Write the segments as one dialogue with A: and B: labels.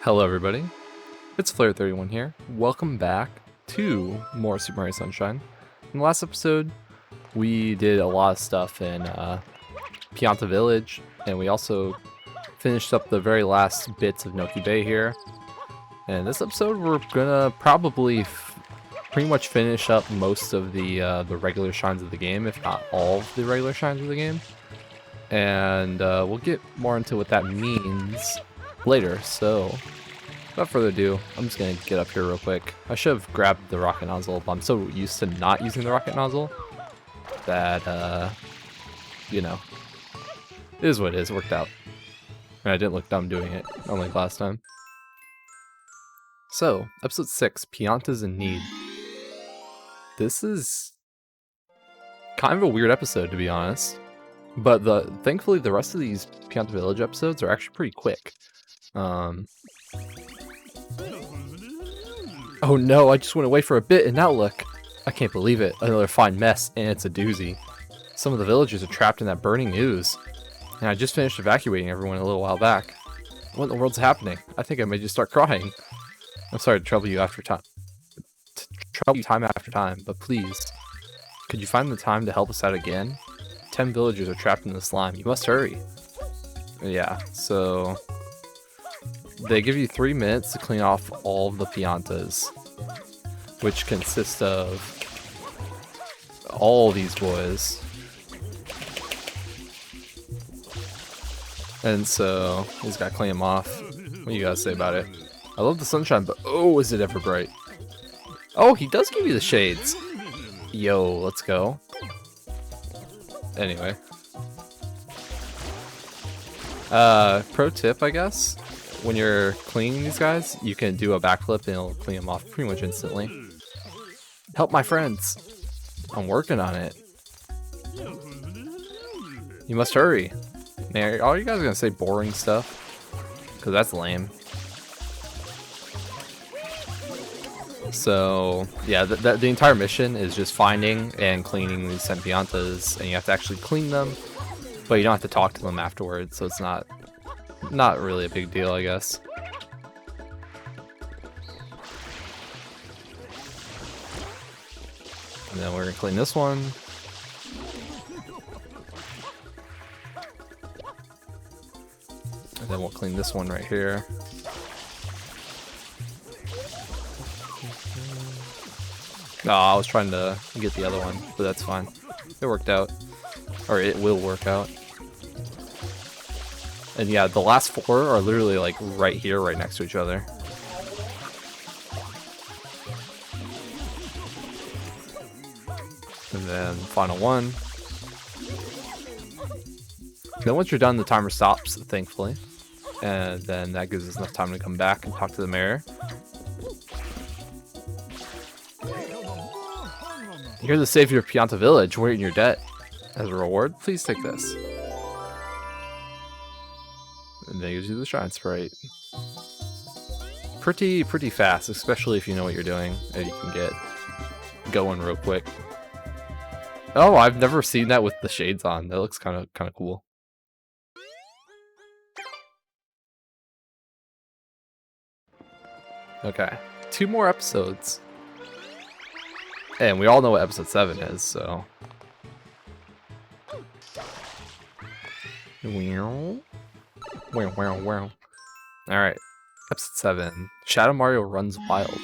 A: Hello everybody, it's Flare31 here. Welcome back to more Super Mario Sunshine. In the last episode, we did a lot of stuff in Pianta Village, and we also finished up the very last bits of Noki Bay here. And this episode, we're gonna probably pretty much finish up most of the regular shines of the game, if not all of the regular shines of the game. And we'll get more into what that means later, so without further ado, I'm just gonna get up here real quick. I should have grabbed the rocket nozzle, but I'm so used to not using the rocket nozzle that, you know, it is what it is, it worked out. And I didn't look dumb doing it, unlike last time. So, episode 6, Piantas in Need. This is kind of a weird episode, to be honest. But thankfully, the rest of these Pianta Village episodes are actually pretty quick. Oh no, I just went away for a bit and now look. I can't believe it. Another fine mess, and it's a doozy. Some of the villagers are trapped in that burning ooze. And I just finished evacuating everyone a little while back. What in the world's happening? I think I may just start crying. I'm sorry to trouble you time after time, but please, could you find the time to help us out again? 10 villagers are trapped in the slime. You must hurry. Yeah, so they give you 3 minutes to clean off all of the Piantas, which consist of all these boys. And so, he's got to clean them off. What do you guys say about it? I love the sunshine, but oh, is it ever bright. Oh, he does give you the shades. Yo, let's go. Anyway. Pro tip, I guess. When you're cleaning these guys, you can do a backflip and it'll clean them off pretty much instantly. Help my friends. I'm working on it. You must hurry. Man, all you guys are gonna say boring stuff? Because that's lame. So, yeah, the entire mission is just finding and cleaning these Piantas, and you have to actually clean them, but you don't have to talk to them afterwards, so it's not really a big deal, I guess. And then we're gonna clean this one. And then we'll clean this one right here. No, I was trying to get the other one, but that's fine. It worked out. Or it will work out. And yeah, the last 4 are literally like right here, right next to each other. And then final one. Then once you're done, the timer stops, thankfully. And then that gives us enough time to come back and talk to the mayor. You're the savior of Pianta Village. We're in your debt. As a reward, please take this. And then gives you the shine sprite. Pretty fast, especially if you know what you're doing, and you can get going real quick. Oh, I've never seen that with the shades on. That looks kind of cool. Okay, 2 more episodes. And we all know what episode 7 is, so. Alright, episode 7. Shadow Mario runs wild.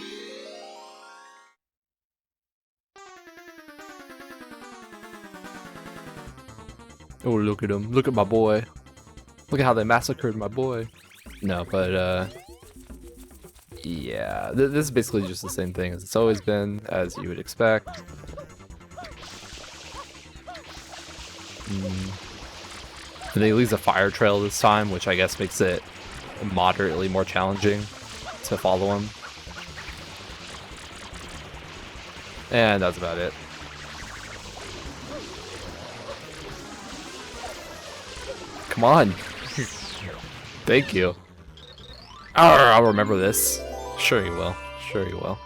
A: Oh, look at him. Look at my boy. Look at how they massacred my boy. No, but, yeah, this is basically just the same thing as it's always been, as you would expect. And they use a fire trail this time, which I guess makes it moderately more challenging to follow him. And that's about it. Come on. Thank you. I'll remember this. Sure you will. Sure you will.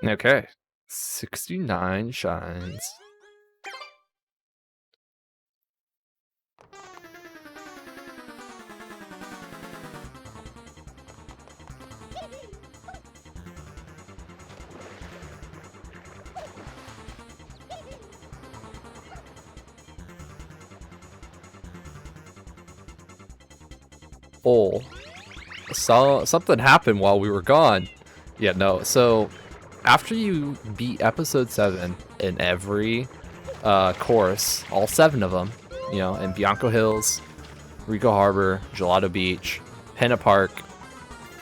A: Okay. 69 shines. Oh, so something happened while we were gone. Yeah, no. So after you beat episode 7 in every course, all 7 of them, you know, in Bianco Hills, Rico Harbor, Gelato Beach, Penna Park,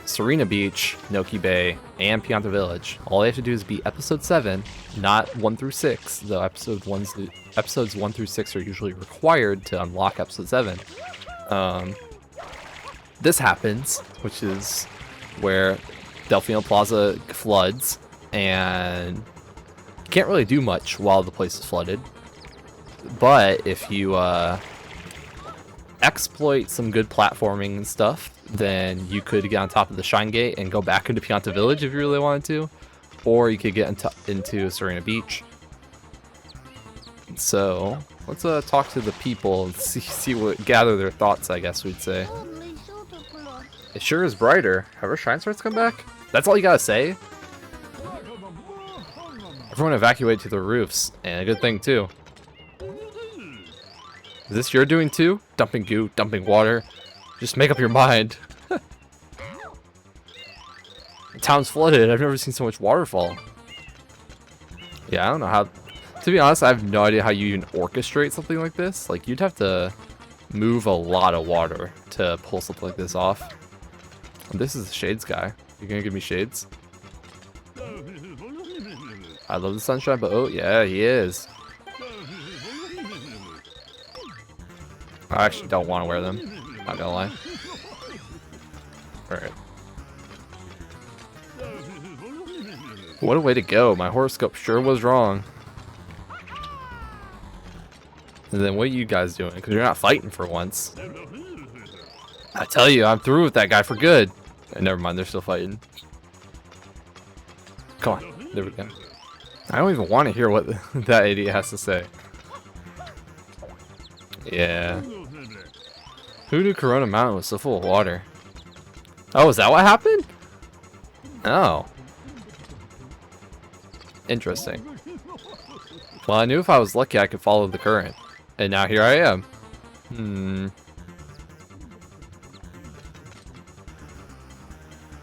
A: Serena Beach, Noki Bay, and Pianta Village. All you have to do is beat episode 7, not 1 through 6, though episodes 1 through 6 are usually required to unlock episode 7. This happens, which is where Delfino Plaza floods, and you can't really do much while the place is flooded. But if you exploit some good platforming and stuff, then you could get on top of the Shine Gate and go back into Pianta Village if you really wanted to, or you could get into Serena Beach. So let's talk to the people and see what, gather their thoughts, I guess we'd say. It sure is brighter. Have our Shine Sprites come back? That's all you gotta say? Everyone evacuate to the roofs, and a good thing too. Is this your doing too? Dumping goo, dumping water. Just make up your mind. The town's flooded. I've never seen so much waterfall. Yeah, I don't know how... To be honest, I have no idea how you even orchestrate something like this. Like, you'd have to move a lot of water to pull something like this off. And this is the Shades guy. You gonna give me shades? I love the sunshine, but oh, yeah, he is. I actually don't want to wear them. Not gonna lie. Alright. What a way to go. My horoscope sure was wrong. And then what are you guys doing? Because you're not fighting for once. I tell you, I'm through with that guy for good. And never mind, they're still fighting. Come on. There we go. I don't even want to hear what that idiot has to say. Yeah. Who knew Corona Mountain was so full of water? Oh, is that what happened? Oh. Interesting. Well, I knew if I was lucky I could follow the current. And now here I am.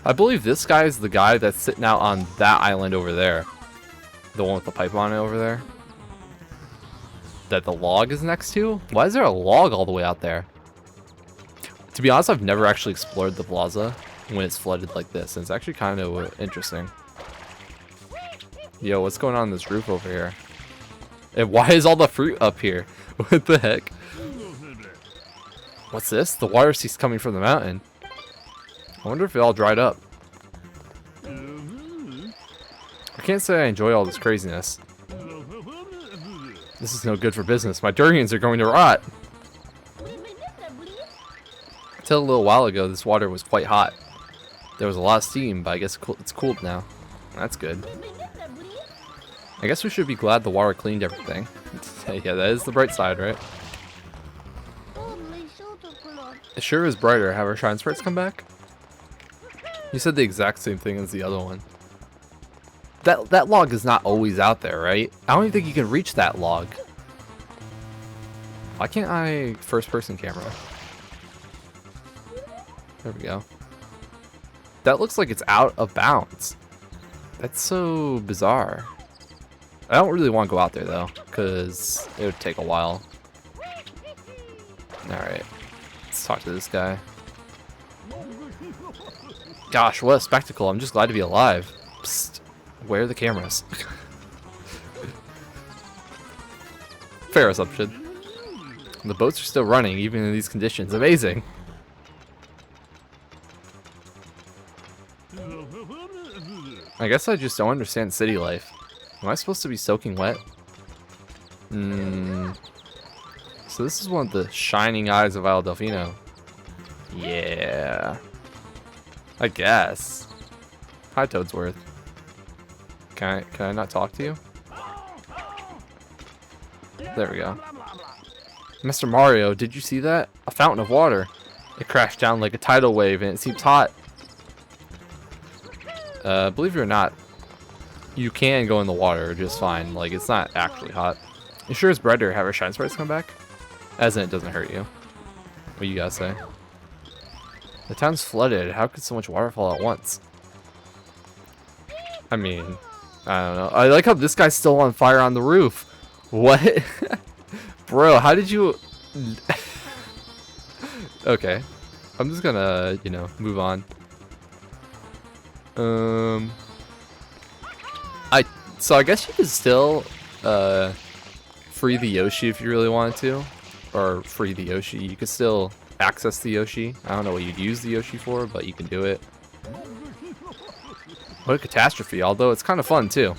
A: I believe this guy is the guy that's sitting out on that island over there. The one with the pipe on it over there. That the log is next to? Why is there a log all the way out there? To be honest, I've never actually explored the plaza when it's flooded like this, and it's actually kind of interesting. Yo, what's going on this roof over here? And why is all the fruit up here? What the heck? What's this? The water ceased coming from the mountain. I wonder if it all dried up. I can't say I enjoy all this craziness. This is no good for business. My durians are going to rot. Until a little while ago, this water was quite hot. There was a lot of steam, but I guess it's cooled now. That's good. I guess we should be glad the water cleaned everything. Yeah, that is the bright side, right? It sure is brighter. Have our Shine Sprites come back? You said the exact same thing as the other one. That log is not always out there, right? I don't even think you can reach that log. Why can't I first person camera? There we go. That looks like it's out of bounds. That's so bizarre. I don't really want to go out there though, because it would take a while. Alright. Let's talk to this guy. Gosh, what a spectacle. I'm just glad to be alive. Psst. Where are the cameras? Fair assumption. The boats are still running, even in these conditions. Amazing. I guess I just don't understand city life. Am I supposed to be soaking wet? So this is one of the shining eyes of Isle Delfino. Yeah. I guess. Hi, Toadsworth. Can I not talk to you? There we go. Mr. Mario, did you see that? A fountain of water. It crashed down like a tidal wave and it seems hot. Believe it or not, you can go in the water just fine. Like, it's not actually hot. It sure is brighter. Have our Shine Sprites come back? As in, it doesn't hurt you. What you guys say? The town's flooded. How could so much water fall at once? I mean, I don't know. I like how this guy's still on fire on the roof. What? Bro, how did you... Okay. I'm just gonna, you know, move on. So I guess you could still free the Yoshi if you really wanted to, or free the Yoshi. You could still access the Yoshi. I don't know what you'd use the Yoshi for, but you can do it. What a catastrophe! Although it's kind of fun too.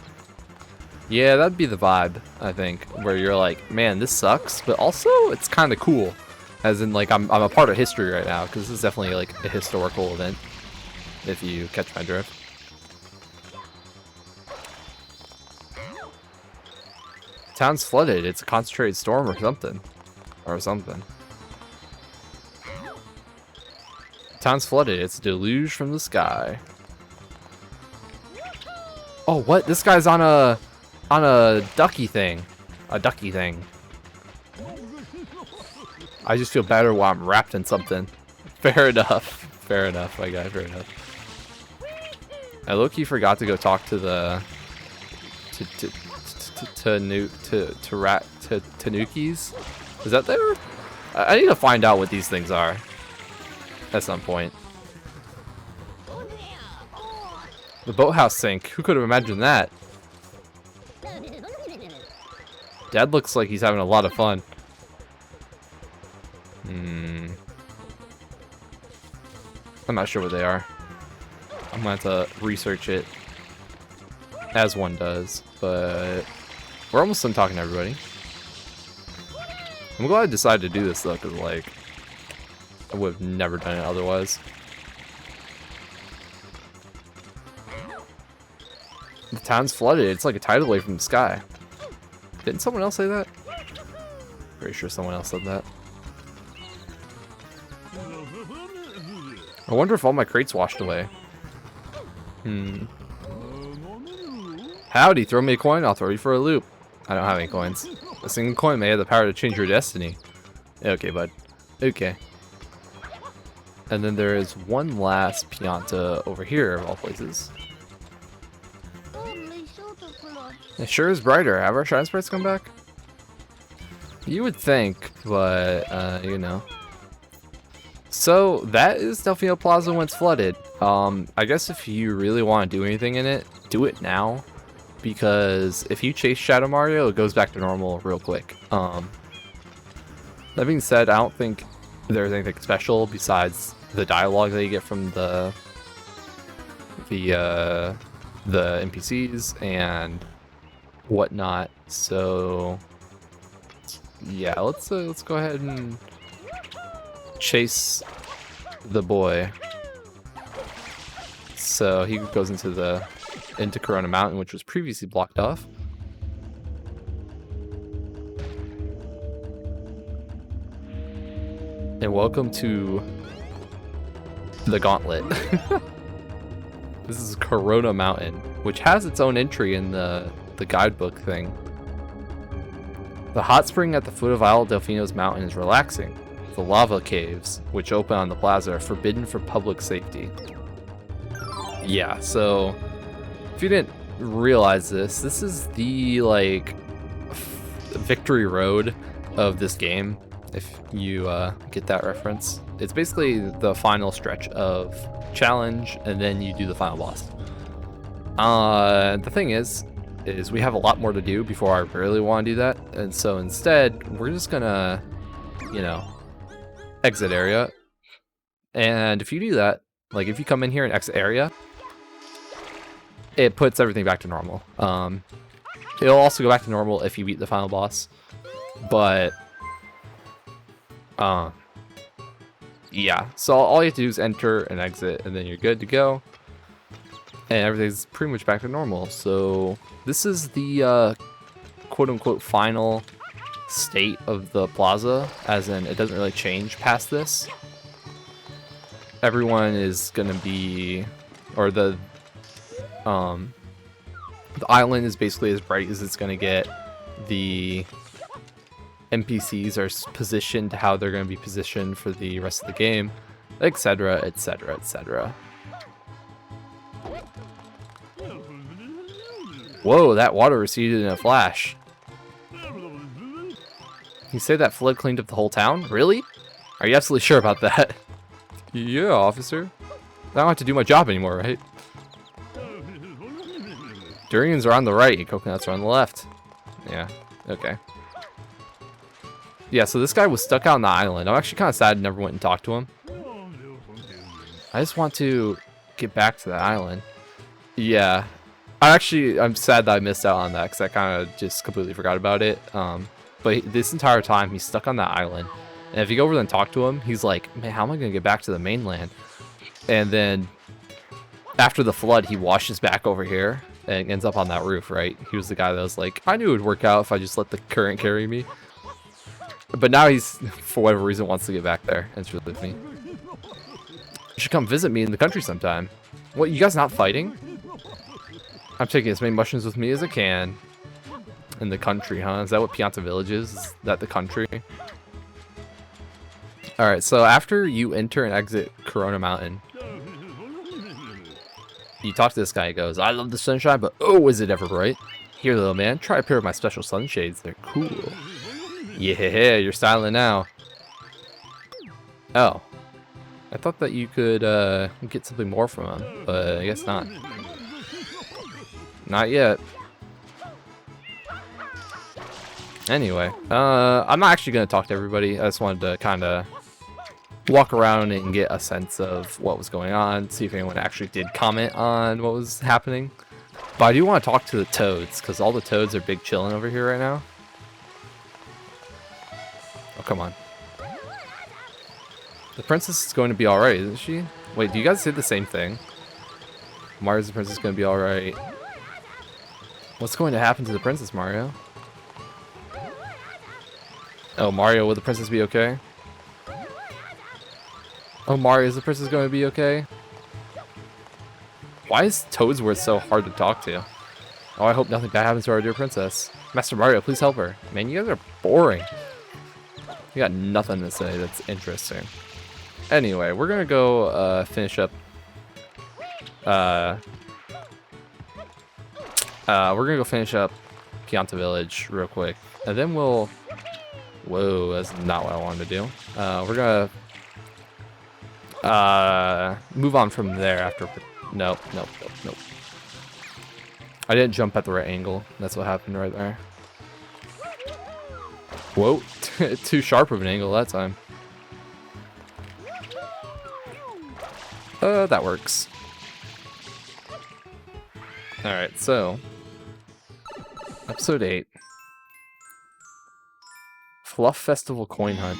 A: Yeah, that'd be the vibe, I think, where you're like, man, this sucks, but also it's kind of cool. As in, like, I'm a part of history right now, because this is definitely like a historical event. If you catch my drift. Town's flooded. It's a concentrated storm or something. Town's flooded. It's a deluge from the sky. Oh, what? This guy's on a ducky thing. A ducky thing. I just feel better while I'm wrapped in something. Fair enough. Fair enough, my guy. Fair enough. I low-key forgot to go talk to the Tanukis. Is that there? I need to find out what these things are at some point. The boathouse sink. Who could have imagined that? Dad looks like he's having a lot of fun. I'm not sure what they are. I'm gonna have to research it, as one does, but we're almost done talking to everybody. I'm glad I decided to do this though, because like, I would have never done it otherwise. The town's flooded. It's like a tidal wave from the sky. Didn't someone else say that? Pretty sure someone else said that. I wonder if all my crates washed away. Howdy, throw me a coin, I'll throw you for a loop. I don't have any coins. A single coin may have the power to change your destiny. Okay, bud. Okay. And then there is one last Pianta over here, of all places. It sure is brighter. Have our shine sprites come back? You would think, but, you know. So, that is Delfino Plaza when it's flooded. I guess if you really want to do anything in it, do it now. Because if you chase Shadow Mario, it goes back to normal real quick. That being said, I don't think there's anything special besides the dialogue that you get from the NPCs and whatnot. So yeah, let's go ahead and chase the boy. So he goes into Corona Mountain, which was previously blocked off. And welcome to the Gauntlet. This is Corona Mountain, which has its own entry in the guidebook thing. The hot spring at the foot of Isle Delfino's mountain is relaxing. The lava caves, which open on the plaza, are forbidden for public safety. Yeah, so if you didn't realize this, this is the like victory road of this game. If you get that reference, it's basically the final stretch of challenge, and then you do the final boss. The thing is we have a lot more to do before I really want to do that, and so instead we're just gonna, you know, exit area. And if you do that, like if you come in here and exit area, it puts everything back to normal. It'll also go back to normal if you beat the final boss, but yeah, so all you have to do is enter and exit, and then you're good to go, and everything's pretty much back to normal. So this is the quote-unquote final state of the plaza, as in it doesn't really change past this. Everyone is gonna be, or the island is basically as bright as it's gonna get. The NPCs are positioned how they're going to be positioned for the rest of the game, etc., etc., etc. Whoa, that water receded in a flash. You say that flood cleaned up the whole town? Really? Are you absolutely sure about that? Yeah, officer. I don't have to do my job anymore, right? Durians are on the right and coconuts are on the left. Yeah, okay. Yeah, so this guy was stuck out on the island. I'm actually kind of sad I never went and talked to him. I just want to get back to that island. Yeah. I'm sad that I missed out on that because I kind of just completely forgot about it. But this entire time, he's stuck on that island. And if you go over there and talk to him, he's like, man, how am I going to get back to the mainland? And then after the flood, he washes back over here and ends up on that roof, right? He was the guy that was like, I knew it would work out if I just let the current carry me. But now he's, for whatever reason, wants to get back there. And it's really funny. You should come visit me in the country sometime. What, you guys not fighting? I'm taking as many mushrooms with me as I can. In the country, huh? Is that what Pianta Village is? Is that the country? Alright, so after you enter and exit Corona Mountain, you talk to this guy, he goes, I love the sunshine, but oh, is it ever bright? Here, little man, try a pair of my special sunshades. They're cool. Yeah, you're styling now. Oh. I thought that you could get something more from him, but I guess not. Not yet. Anyway, I'm not actually going to talk to everybody. I just wanted to kind of walk around and get a sense of what was going on, see if anyone actually did comment on what was happening. But I do want to talk to the toads, because all the toads are big chilling over here right now. Oh, come on. The princess is going to be alright, isn't she? Wait, do you guys say the same thing? Mario's the princess is going to be alright. What's going to happen to the princess, Mario? Oh, Mario, will the princess be okay? Oh, Mario, is the princess going to be okay? Why is Toadsworth so hard to talk to? Oh, I hope nothing bad happens to our dear princess. Master Mario, please help her. Man, you guys are boring. You got nothing to say that's interesting. Anyway, we're gonna go finish up. We're gonna go finish up Pianta Village real quick, and then we'll. Whoa, that's not what I wanted to do. We're gonna move on from there after. Nope. I didn't jump at the right angle. That's what happened right there. Whoa, too sharp of an angle that time. That works. Alright, so episode 8. Fluff Festival Coin Hunt.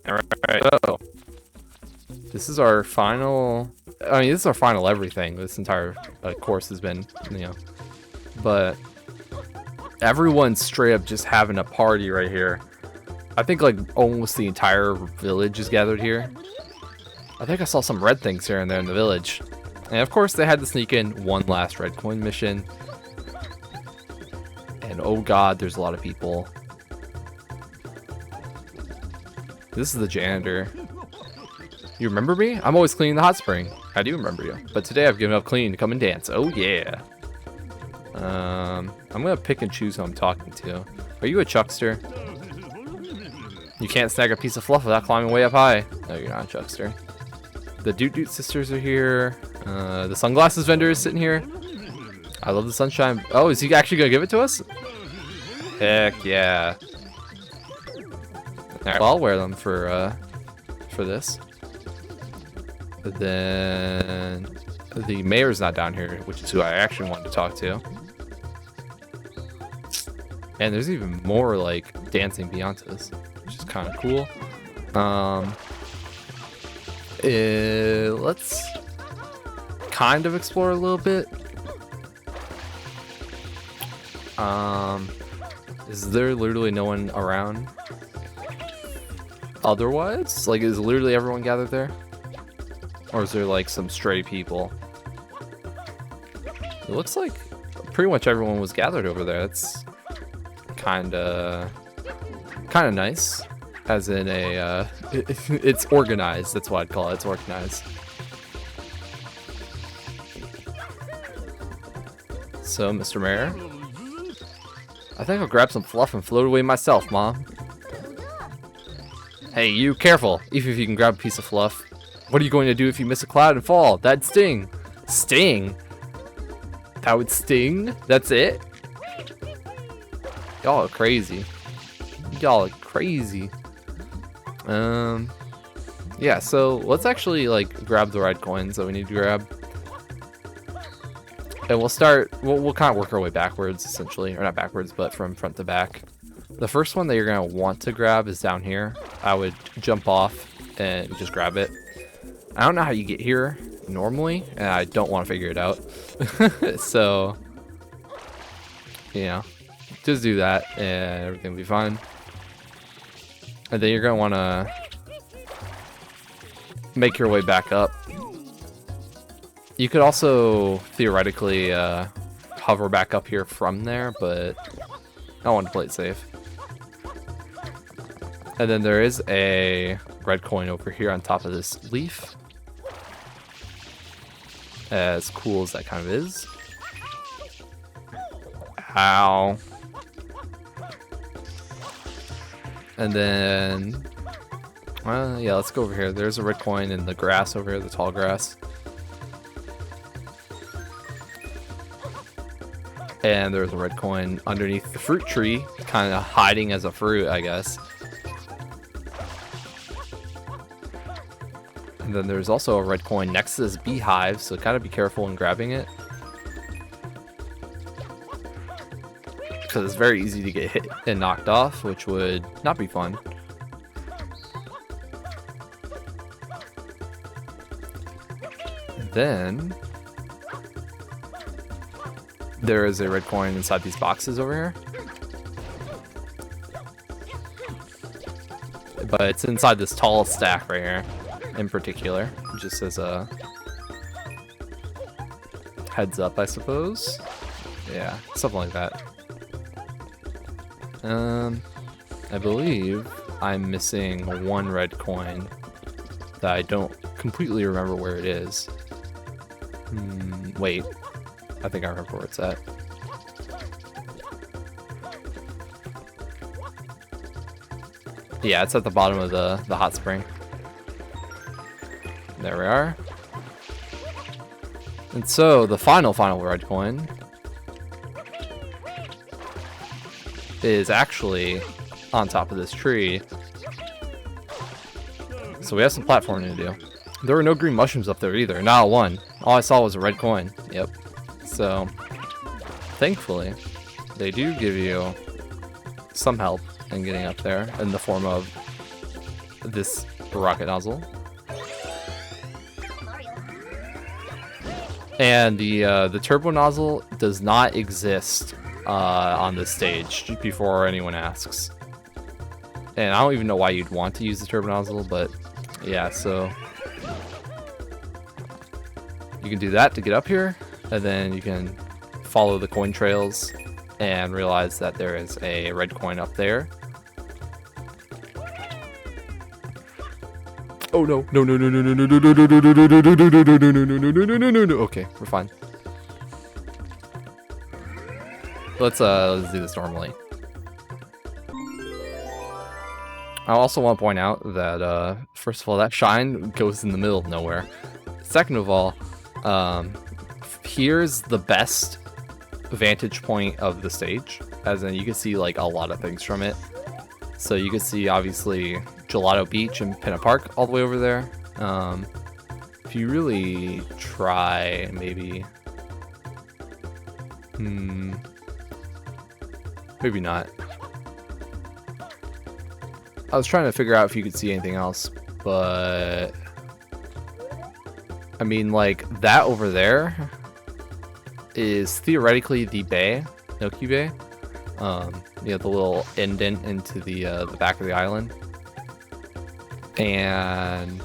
A: Alright, so this is our final. I mean, this is our final everything. This entire course has been, you know. But everyone's straight up just having a party right here. I think like almost the entire village is gathered here. I think I saw some red things here and there in the village. And of course they had to sneak in one last red coin mission. And oh god, there's a lot of people. This is the janitor. You remember me? I'm always cleaning the hot spring. I do remember you. But today I've given up cleaning to come and dance. Oh yeah. I'm gonna pick and choose who I'm talking to. Are you a chuckster? You can't snag a piece of fluff without climbing way up high. No, you're not a chuckster. The Doot Doot sisters are here. The sunglasses vendor is sitting here. I love the sunshine. Oh, is he actually gonna give it to us? Heck yeah. Alright, well, I'll wear them for this. But then the mayor's not down here, which is who I actually wanted to talk to. And there's even more like dancing Piantas, which is kind of cool. Let's kind of explore a little bit. Is there literally no one around? Otherwise, like, is literally everyone gathered there? Or is there like some stray people? It looks like pretty much everyone was gathered over there. That's kind of nice. As in a, it's organized. That's what I'd call it. It's organized. So, Mr. Mayor, I think I'll grab some fluff and float away myself, Mom. Hey, you, careful. Even if you can grab a piece of fluff. What are you going to do if you miss a cloud and fall? That'd sting. Sting? That would sting? That's it? Y'all are crazy. Y'all are crazy. Yeah, so let's actually like grab the red coins that we need to grab. And we'll start, we'll kind of work our way backwards essentially, or not backwards, but from front to back. The first one that you're gonna want to grab is down here. I would jump off and just grab it. I don't know how you get here normally, and I don't want to figure it out. So, you know, just do that and everything will be fine. And then you're gonna want to make your way back up. You could also theoretically hover back up here from there, but I want to play it safe. And then there is a red coin over here on top of this leaf. As cool as that kind of is. Ow. And then, well, yeah, let's go over here. There's a red coin in the grass over here, the tall grass. And there's a red coin underneath the fruit tree, kind of hiding as a fruit, I guess. And then there's also a red coin next to this beehive, so kind of be careful when grabbing it. Because it's very easy to get hit and knocked off, which would not be fun. And then there is a red coin inside these boxes over here. But it's inside this tall stack right here in particular, just as a heads up, I suppose. Yeah, something like that. I believe I'm missing one red coin that I don't completely remember where it is. Wait, I think I remember where it's at. Yeah, it's at the bottom of the hot spring. There we are. And so the final red coin is actually on top of this tree. So we have some platforming to do. There were no green mushrooms up there either, not one. All I saw was a red coin. Yep. So thankfully they do give you some help in getting up there in the form of this rocket nozzle. And the turbo nozzle does not exist on this stage, before anyone asks. And I don't even know why you'd want to use the turbo nozzle, but yeah, so you can do that to get up here, and then you can follow the coin trails and realize that there is a red coin up there. Oh no, no, no, no, no, no, no, no, no, no, no, no, no, no, no, no, no, no, no. Okay, we're fine. Let's do this normally. I also want to point out that first of all, that shine goes in the middle of nowhere. Second of all, here's the best vantage point of the stage, as in you can see like a lot of things from it. So you can see obviously Gelato Beach and Pinna Park all the way over there. If you really try, maybe maybe not. I was trying to figure out if you could see anything else, but I mean, like, that over there is theoretically the bay, Noki Bay. You know, the little indent into the back of the island. And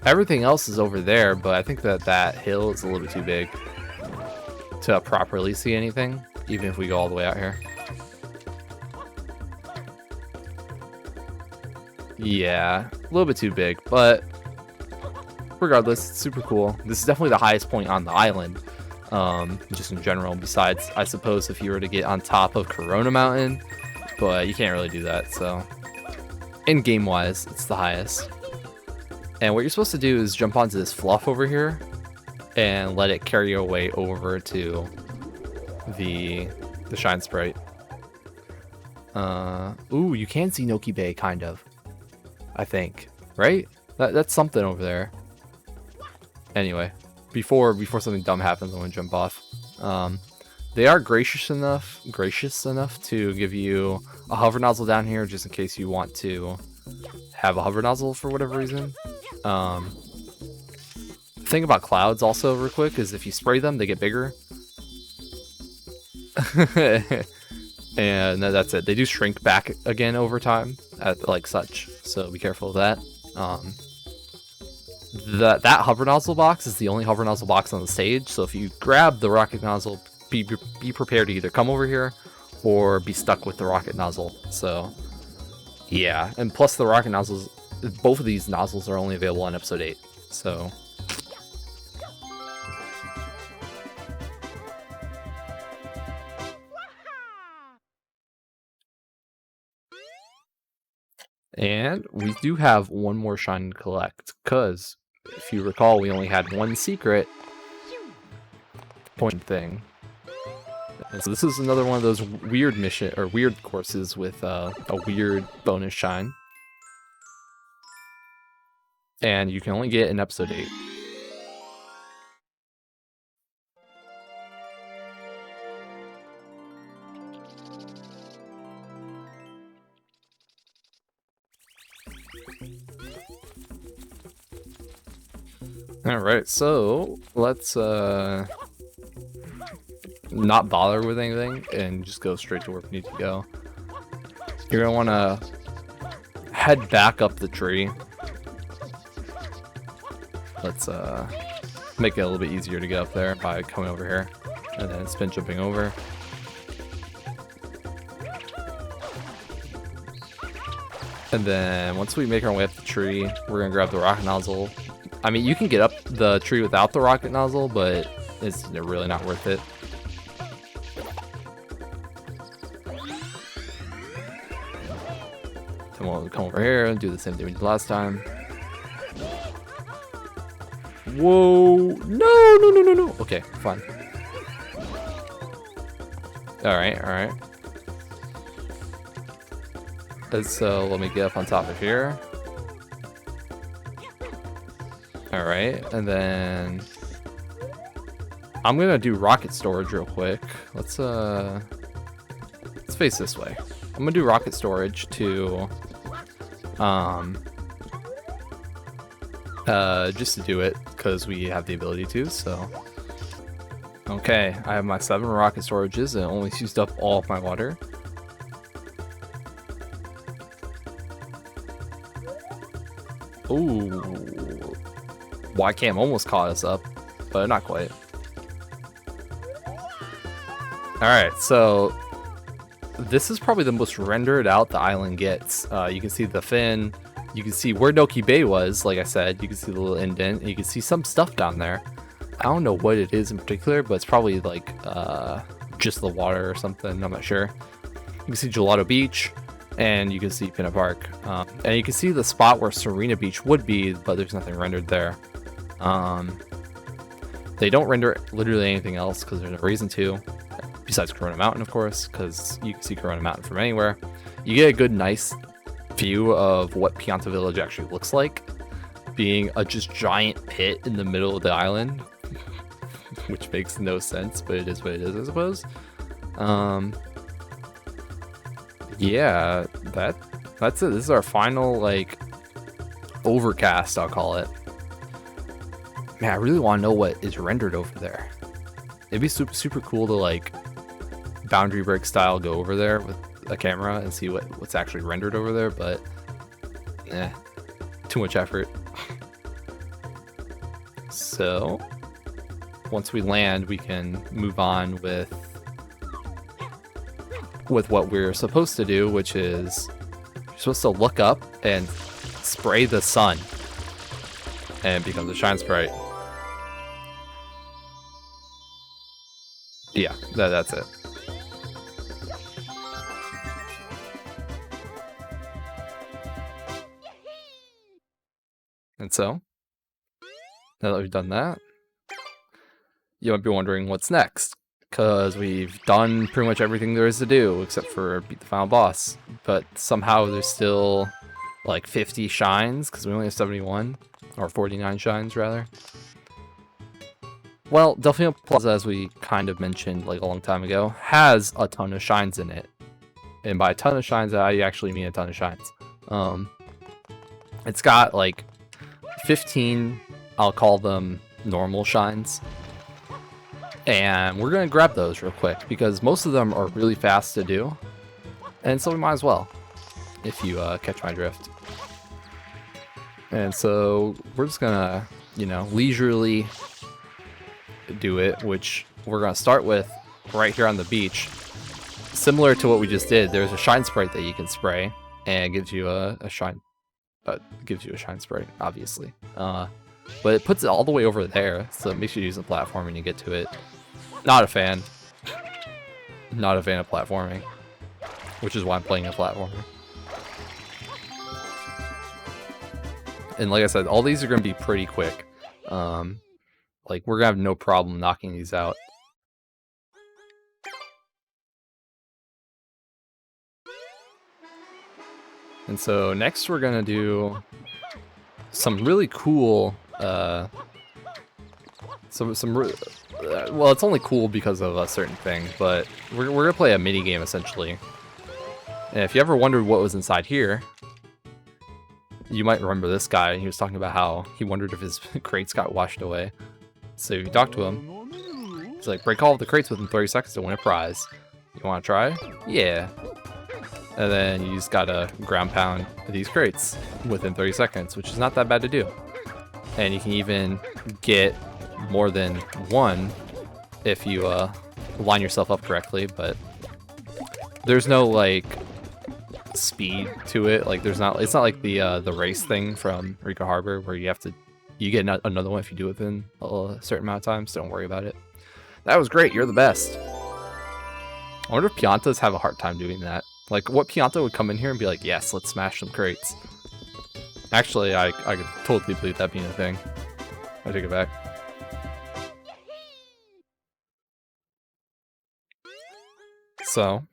A: everything else is over there, but I think that that hill is a little bit too big. to properly see anything, even if we go all the way out here. Yeah, a little bit too big, but regardless, it's super cool. This is definitely the highest point on the island, just in general, besides, I suppose, if you were to get on top of Corona Mountain, but you can't really do that, so in game-wise, it's the highest. And what you're supposed to do is jump onto this Fluff over here and let it carry your way over to the Shine Sprite. Ooh, you can see Noki Bay, kind of. I think, right? That's something over there. Anyway, before something dumb happens, I'm gonna jump off. They are gracious enough to give you a hover nozzle down here, just in case you want to have a hover nozzle for whatever reason. The thing about clouds also, real quick, is if you spray them, they get bigger. And that's it. They do shrink back again over time, like such. So be careful of that. That hover nozzle box is the only hover nozzle box on the stage. So if you grab the rocket nozzle, be prepared to either come over here or be stuck with the rocket nozzle. So yeah, and plus the rocket nozzles, both of these nozzles are only available on episode 8. So and we do have one more shine to collect, because if you recall, we only had one secret point thing. And so this is another one of those weird weird courses with a weird bonus shine. And you can only get in episode 8. Alright, so let's not bother with anything and just go straight to where we need to go. You're gonna wanna head back up the tree. Let's make it a little bit easier to get up there by coming over here and then spin jumping over. And then once we make our way up the tree, we're gonna grab the rocket nozzle. I mean, you can get up the tree without the rocket nozzle, but it's really not worth it. Then we'll come over here and do the same thing we did last time. Whoa! No! Okay, fine. Alright. So let me get up on top of here. Alright, and then I'm gonna do rocket storage real quick. Let's face this way. I'm gonna do rocket storage to just to do it because we have the ability to. So okay, I have my 7 rocket storages and only used up all of my water. Ooh. Y-Cam almost caught us up, but not quite. Alright, so this is probably the most rendered out the island gets. You can see the fin, you can see where Noki Bay was, like I said, you can see the little indent, and you can see some stuff down there. I don't know what it is in particular, but it's probably like just the water or something, I'm not sure. You can see Gelato Beach, and you can see Pinna Park. And you can see the spot where Serena Beach would be, but there's nothing rendered there. They don't render literally anything else because there's no reason to, besides Corona Mountain, of course, because you can see Corona Mountain from anywhere. You get a good, nice view of what Pianta Village actually looks like, being a just giant pit in the middle of the island, which makes no sense, but it is what it is, I suppose. Yeah, that's it. This is our final, like, overcast, I'll call it. Man, I really want to know what is rendered over there. It'd be super cool to, like, boundary break style go over there with a camera and see what's actually rendered over there, but too much effort. So once we land, we can move on with what we're supposed to do, which is you're supposed to look up and spray the sun, and it becomes a shine sprite. Yeah, that's it. And so, now that we've done that, you might be wondering what's next, because we've done pretty much everything there is to do except for beat the final boss. But somehow there's still like 50 shines, because we only have 71, or 49 shines rather. Well, Delfino Plaza, as we kind of mentioned like a long time ago, has a ton of shines in it. And by a ton of shines, I actually mean a ton of shines. It's got like 15, I'll call them normal shines. And we're going to grab those real quick because most of them are really fast to do. And so we might as well, if you catch my drift. And so we're just going to, you know, leisurely do it, which we're going to start with right here on the beach. Similar to what we just did, there's a shine sprite that you can spray and it gives you a shine sprite, obviously. But it puts it all the way over there, so it makes you use the platform when you get to it. Not a fan. Not a fan of platforming, which is why I'm playing a platformer. And like I said, all these are going to be pretty quick. Like, we're going to have no problem knocking these out. And so next we're going to do some really cool, well, it's only cool because of a certain thing, but we're going to play a mini game essentially. And if you ever wondered what was inside here, you might remember this guy. He was talking about how he wondered if his crates got washed away. So you talk to him, he's like, break all of the crates within 30 seconds to win a prize. You want to try? Yeah. And then you just gotta ground pound these crates within 30 seconds, which is not that bad to do. And you can even get more than one if you line yourself up correctly, but there's no like speed to it. Like it's not like the race thing from Rico Harbor where you get another one if you do it within a certain amount of time, so don't worry about it. That was great, you're the best. I wonder if Piantas have a hard time doing that. Like, what Pianta would come in here and be like, yes, let's smash some crates. Actually, I could totally believe that being a thing. I take it back. So,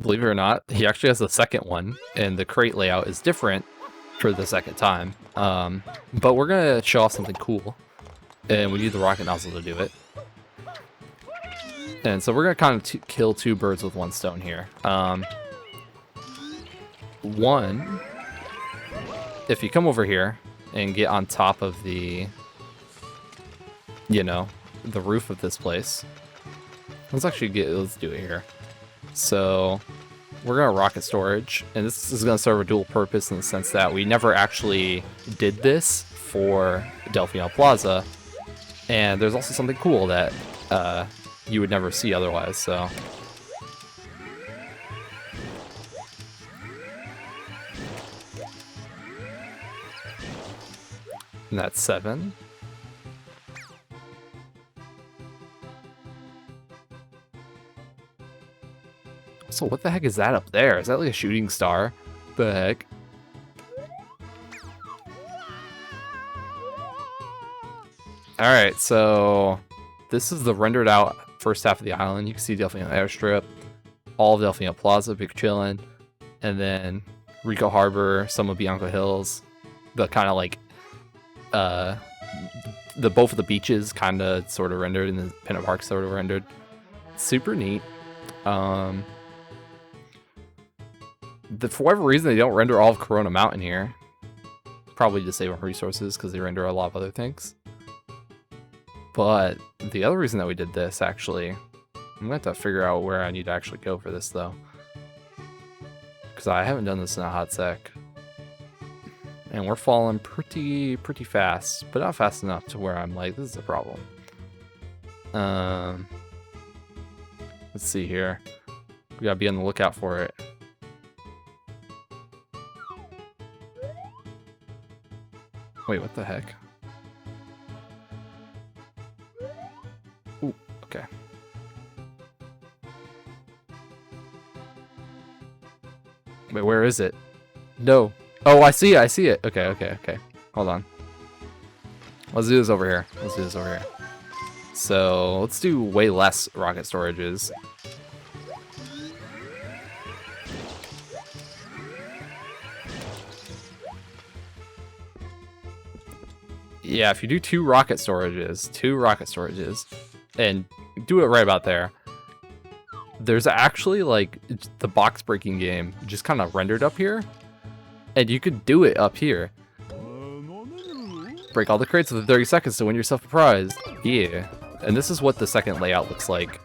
A: believe it or not, he actually has the second one, and the crate layout is different for the second time. But we're going to show off something cool, and we need the rocket nozzle to do it. And so we're going to kind of kill two birds with one stone here. One, if you come over here and get on top of the, you know, the roof of this place. Let's do it here. So we're going to rocket storage, and this is going to serve a dual purpose in the sense that we never actually did this for Delfino Plaza, and there's also something cool that you would never see otherwise, so. And that's 7. So what the heck is that up there? Is that like a shooting star? The heck? Alright, so this is the rendered out first half of the island. You can see Delfino Airstrip, all of Delfino Plaza, big chillin', and then Rico Harbor, some of Bianco Hills, the kind of like both of the beaches kind of sort of rendered, and the Pinna Park sort of rendered. Super neat. For whatever reason, they don't render all of Corona Mountain here. Probably to save on resources because they render a lot of other things. But the other reason that we did this, actually, I'm gonna have to figure out where I need to actually go for this though, because I haven't done this in a hot sec. And we're falling pretty fast, but not fast enough to where I'm like, this is a problem. Let's see here. We gotta be on the lookout for it. Wait, what the heck? Ooh, okay. Wait, where is it? No. Oh, I see it. Okay. Hold on. Let's do this over here. So, let's do way less rocket storages. Yeah, if you do two rocket storages, and do it right about there, there's actually, like, the box breaking game just kind of rendered up here, and you could do it up here. Break all the crates within 30 seconds to win yourself a prize. Yeah, and this is what the second layout looks like.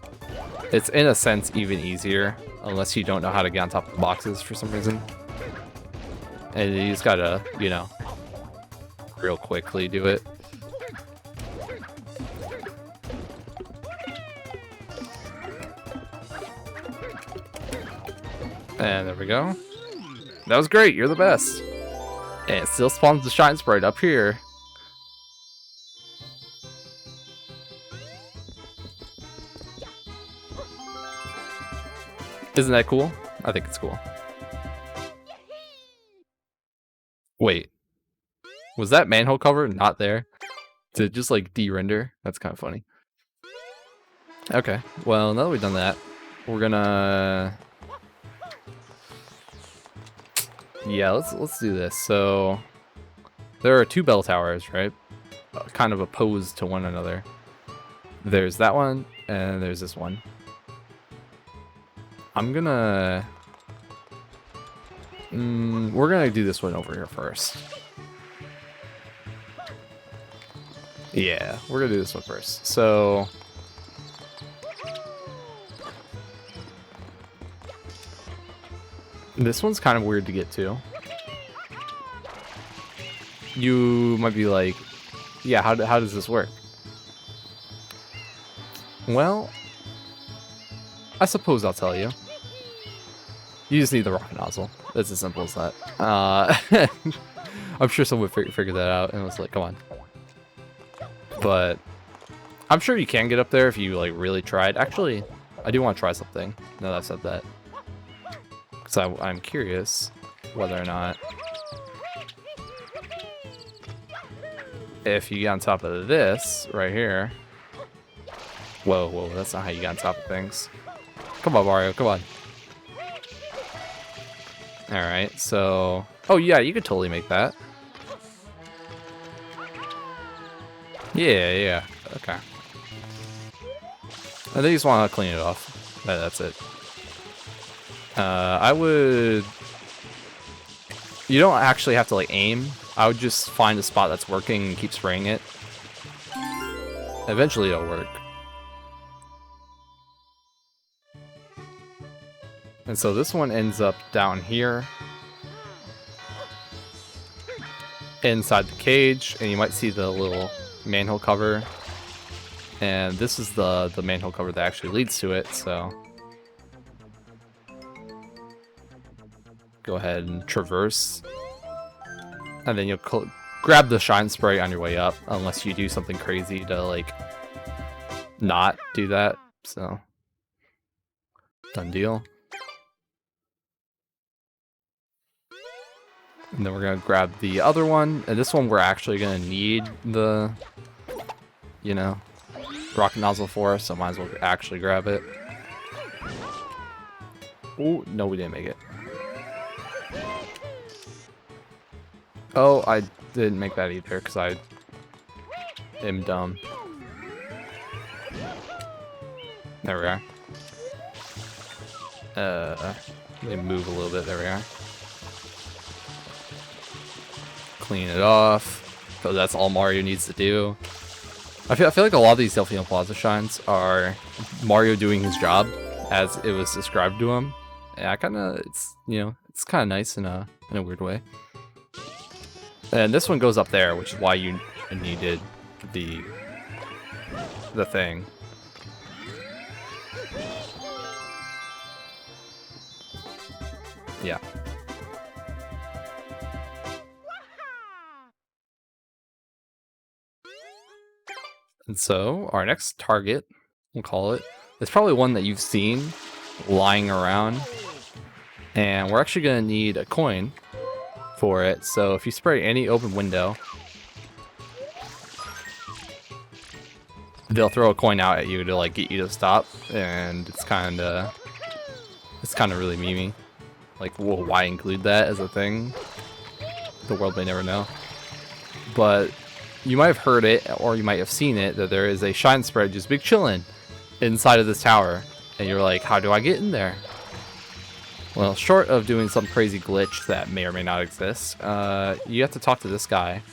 A: It's, in a sense, even easier, unless you don't know how to get on top of the boxes for some reason. And you just gotta, you know, real quickly do it. And there we go. That was great, you're the best. And it still spawns the shine sprite up here. Isn't that cool? I think it's cool. Wait. Was that manhole cover not there? Did it just like de-render? That's kind of funny. Okay, well now that we've done that, we're gonna... Yeah, let's do this. So there are two bell towers, right? Kind of opposed to one another. There's that one, and there's this one. I'm gonna... we're gonna do this one over here first. Yeah, we're gonna do this one first. So... this one's kind of weird to get to. You might be like, yeah, how does this work? Well, I suppose I'll tell you. You just need the rocket nozzle. It's as simple as that. I'm sure someone figured that out and was like, come on. But I'm sure you can get up there if you like really tried. Actually, I do want to try something now that I've said that. Because I'm curious whether or not if you get on top of this right here. Whoa, that's not how you get on top of things. Come on, Mario, come on. Alright, so... oh yeah, you could totally make that. Yeah, okay. I think you just want to clean it off. That's it. I would... you don't actually have to like aim. I would just find a spot that's working and keep spraying it. Eventually it'll work. And so this one ends up down here. Inside the cage, and you might see the little manhole cover. And this is the manhole cover that actually leads to it, so... go ahead and traverse. And then you'll grab the shine sprite on your way up, unless you do something crazy to, like, not do that, so... done deal. And then we're gonna grab the other one, and this one we're actually gonna need the, you know, rocket nozzle for, so might as well actually grab it. Oh, no, we didn't make it. Oh, I didn't make that either, because I am dumb. There we are. Let me move a little bit, there we are. Clean it off, because that's all Mario needs to do. I feel like a lot of these Delfino Plaza shines are Mario doing his job as it was described to him. Yeah, it's, you know, it's kind of nice in a weird way. And this one goes up there, which is why you needed the thing. Yeah. And so our next target, we'll call it, is probably one that you've seen lying around. And we're actually going to need a coin for it. So if you spray any open window, they'll throw a coin out at you to like get you to stop, and it's kind of really memey. Like, well, why include that as a thing? The world may never know. But you might have heard it, or you might have seen it, that there is a shine spread just big chillin' inside of this tower, and you're like, how do I get in there? Well, short of doing some crazy glitch that may or may not exist, you have to talk to this guy.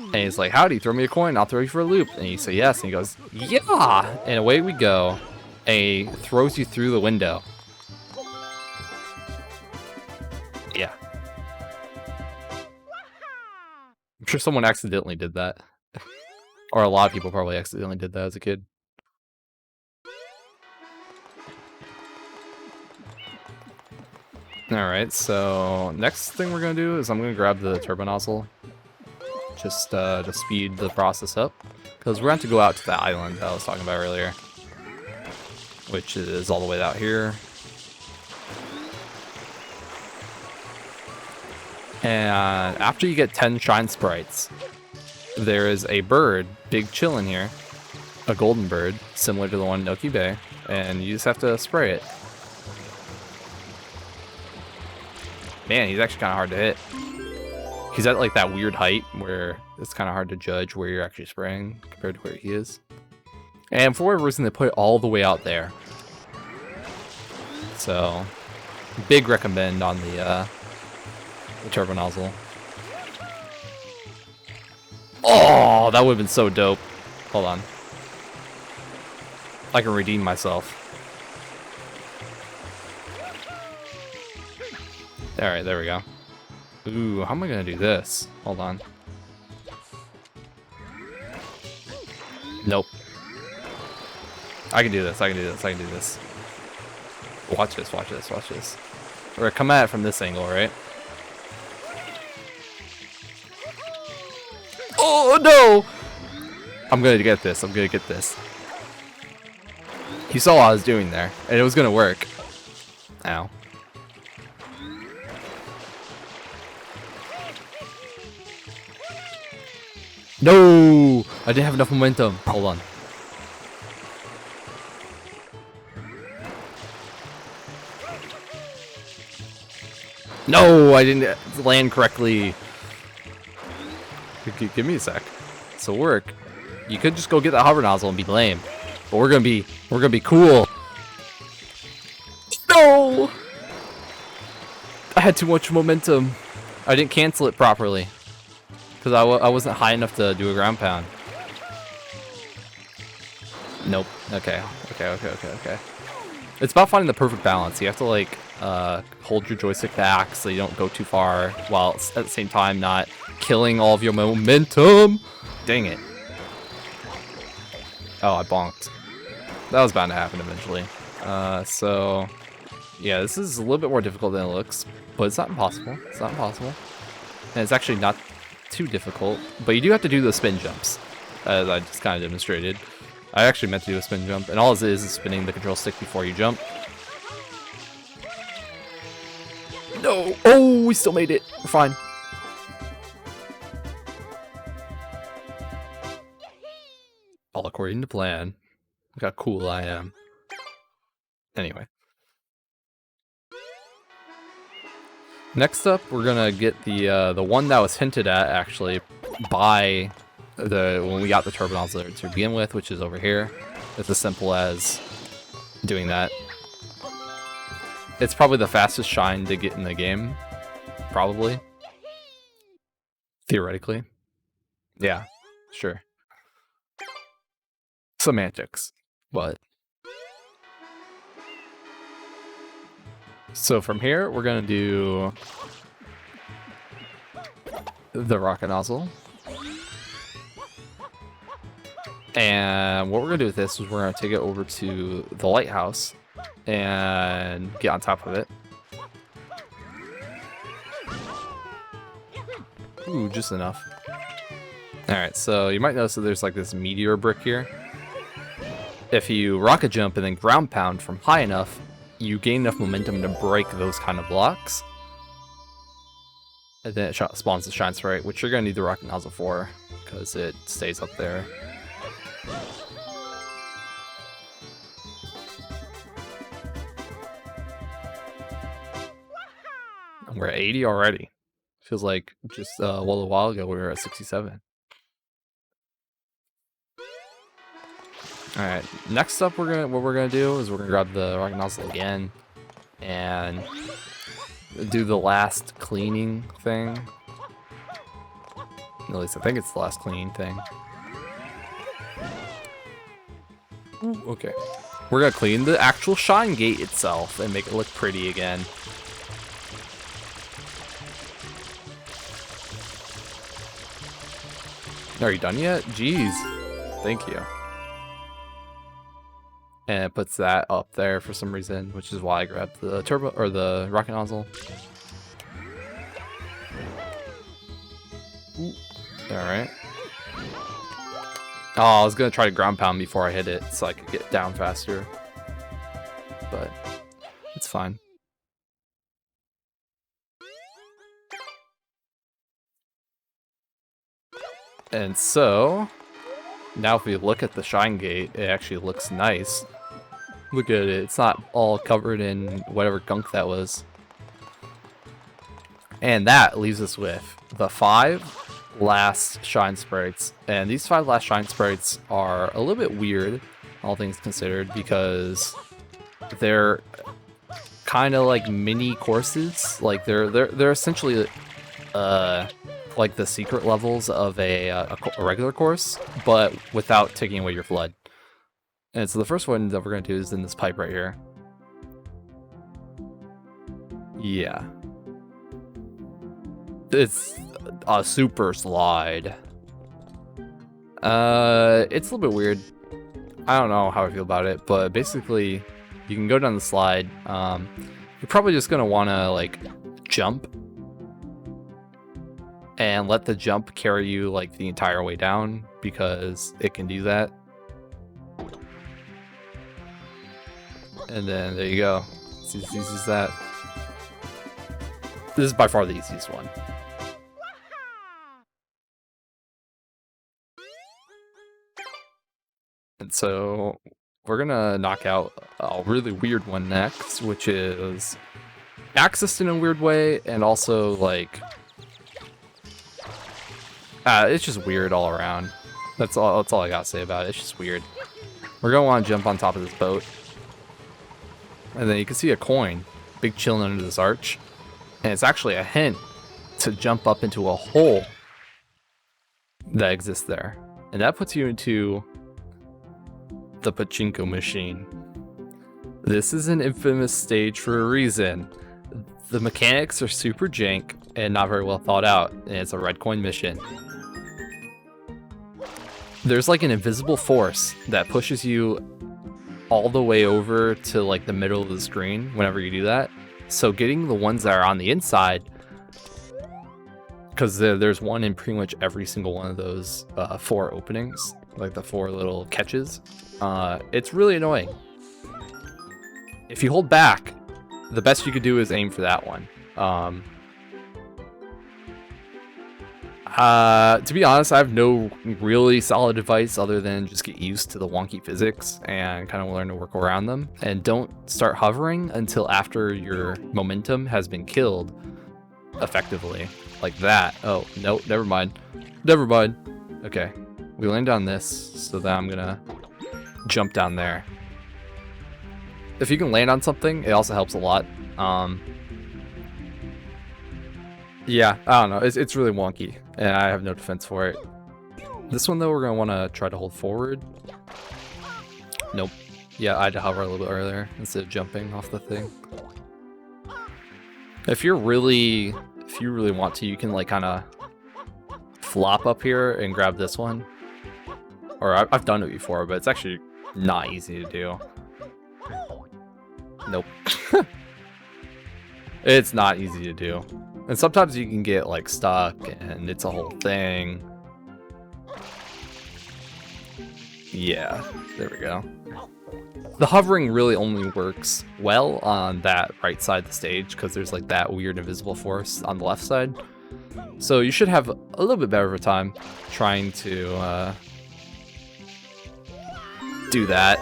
A: And he's like, howdy, throw me a coin, I'll throw you for a loop. And you say yes, and he goes, yeah! And away we go. And he throws you through the window. Yeah. I'm sure someone accidentally did that. Or a lot of people probably accidentally did that as a kid. Alright, so next thing we're going to do is I'm going to grab the turbo nozzle. Just to speed the process up. Because we're going to go out to that island that I was talking about earlier. Which is all the way out here. And after you get 10 shine sprites, there is a bird, big chillin' here. A golden bird, similar to the one in Oki Bay. And you just have to spray it. Man, he's actually kind of hard to hit. He's at like that weird height where it's kind of hard to judge where you're actually spraying compared to where he is. And for whatever reason, they put it all the way out there. So, big recommend on the turbo nozzle. Oh, that would have been so dope. Hold on. I can redeem myself. Alright, there we go. Ooh, how am I going to do this? Hold on. Nope. I can do this, I can do this, I can do this. Watch this, watch this, watch this. We're going to come at it from this angle, right? Oh, no! I'm going to get this, I'm going to get this. You saw what I was doing there, and it was going to work. Ow. No! I didn't have enough momentum. Hold on. No! I didn't land correctly. Give me a sec. This will work. You could just go get that hover nozzle and be lame. But we're gonna be cool. No! I had too much momentum. I didn't cancel it properly. Because I wasn't high enough to do a ground pound. Nope. Okay. Okay. It's about finding the perfect balance. You have to like hold your joystick back so you don't go too far, while at the same time not killing all of your momentum. Dang it. Oh, I bonked. That was bound to happen eventually. So yeah, this is a little bit more difficult than it looks, but it's not impossible. It's not impossible. And it's actually not too difficult, but you do have to do the spin jumps, as I just kind of demonstrated. I actually meant to do a spin jump, and all it is spinning the control stick before you jump. No! Oh, we still made it. We're fine. All according to plan. Look how cool I am. Anyway. Next up, we're gonna get the one that was hinted at actually by when we got the turbo nozzle to begin with, which is over here. It's as simple as doing that. It's probably the fastest shine to get in the game, probably. Theoretically. Yeah, sure. Semantics, but. So from here, we're gonna do the rocket nozzle. And what we're gonna do with this is we're gonna take it over to the lighthouse and get on top of it. Ooh, just enough. Alright, so you might notice that there's like this meteor brick here. If you rocket jump and then ground pound from high enough, you gain enough momentum to break those kind of blocks. And then it spawns the Shine Sprite, which you're going to need the rocket nozzle for, because it stays up there. And we're at 80 already. Feels like just a while ago we were at 67. Alright, next up what we're gonna do is we're gonna grab the rocket nozzle again and do the last cleaning thing. At least I think it's the last cleaning thing. Ooh, okay. We're gonna clean the actual shine gate itself and make it look pretty again. Are you done yet? Jeez. Thank you. And it puts that up there for some reason, which is why I grabbed the turbo or the rocket nozzle. Alright. Oh, I was gonna try to ground pound before I hit it so I could get down faster. But it's fine. And so now if we look at the shine gate, it actually looks nice. Look at it, it's not all covered in whatever gunk that was. And that leaves us with the 5 last shine sprites. And these 5 last shine sprites are a little bit weird, all things considered, because they're kind of like mini courses. Like they're essentially like the secret levels of a regular course, but without taking away your flood. And so the first one that we're going to do is in this pipe right here. Yeah. It's a super slide. It's a little bit weird. I don't know how I feel about it, but basically you can go down the slide. You're probably just going to want to like jump and let the jump carry you like the entire way down, because it can do that. And then there you go. It's as easy as that. This is by far the easiest one. And so we're gonna knock out a really weird one next, which is accessed in a weird way, and also like it's just weird all around. That's all I gotta say about it. It's just weird. We're gonna want to jump on top of this boat, and then you can see a coin, big chilling under this arch, and it's actually a hint to jump up into a hole that exists there, and that puts you into the Pachinko machine. This is an infamous stage for a reason. The mechanics are super jank and not very well thought out, and it's a red coin mission. There's like an invisible force that pushes you all the way over to like the middle of the screen whenever you do that. So getting the ones that are on the inside, because there's one in pretty much every single one of those 4 openings, like the 4 little catches, it's really annoying. If you hold back, the best you could do is aim for that one. To be honest, I have no really solid advice other than just get used to the wonky physics and kind of learn to work around them. And don't start hovering until after your momentum has been killed effectively. Like that. Oh, no, never mind. Never mind. Okay, we land on this, so then I'm gonna jump down there. If you can land on something, it also helps a lot. Yeah, I don't know. It's really wonky, and I have no defense for it. This one, though, we're going to want to try to hold forward. Nope. Yeah, I had to hover a little bit earlier instead of jumping off the thing. If you really want to, you can, like, kind of flop up here and grab this one. Or I've done it before, but it's actually not easy to do. Nope. It's not easy to do. And sometimes you can get like stuck and it's a whole thing. Yeah, there we go. The hovering really only works well on that right side of the stage because there's like that weird invisible force on the left side. So you should have a little bit better of a time trying to do that.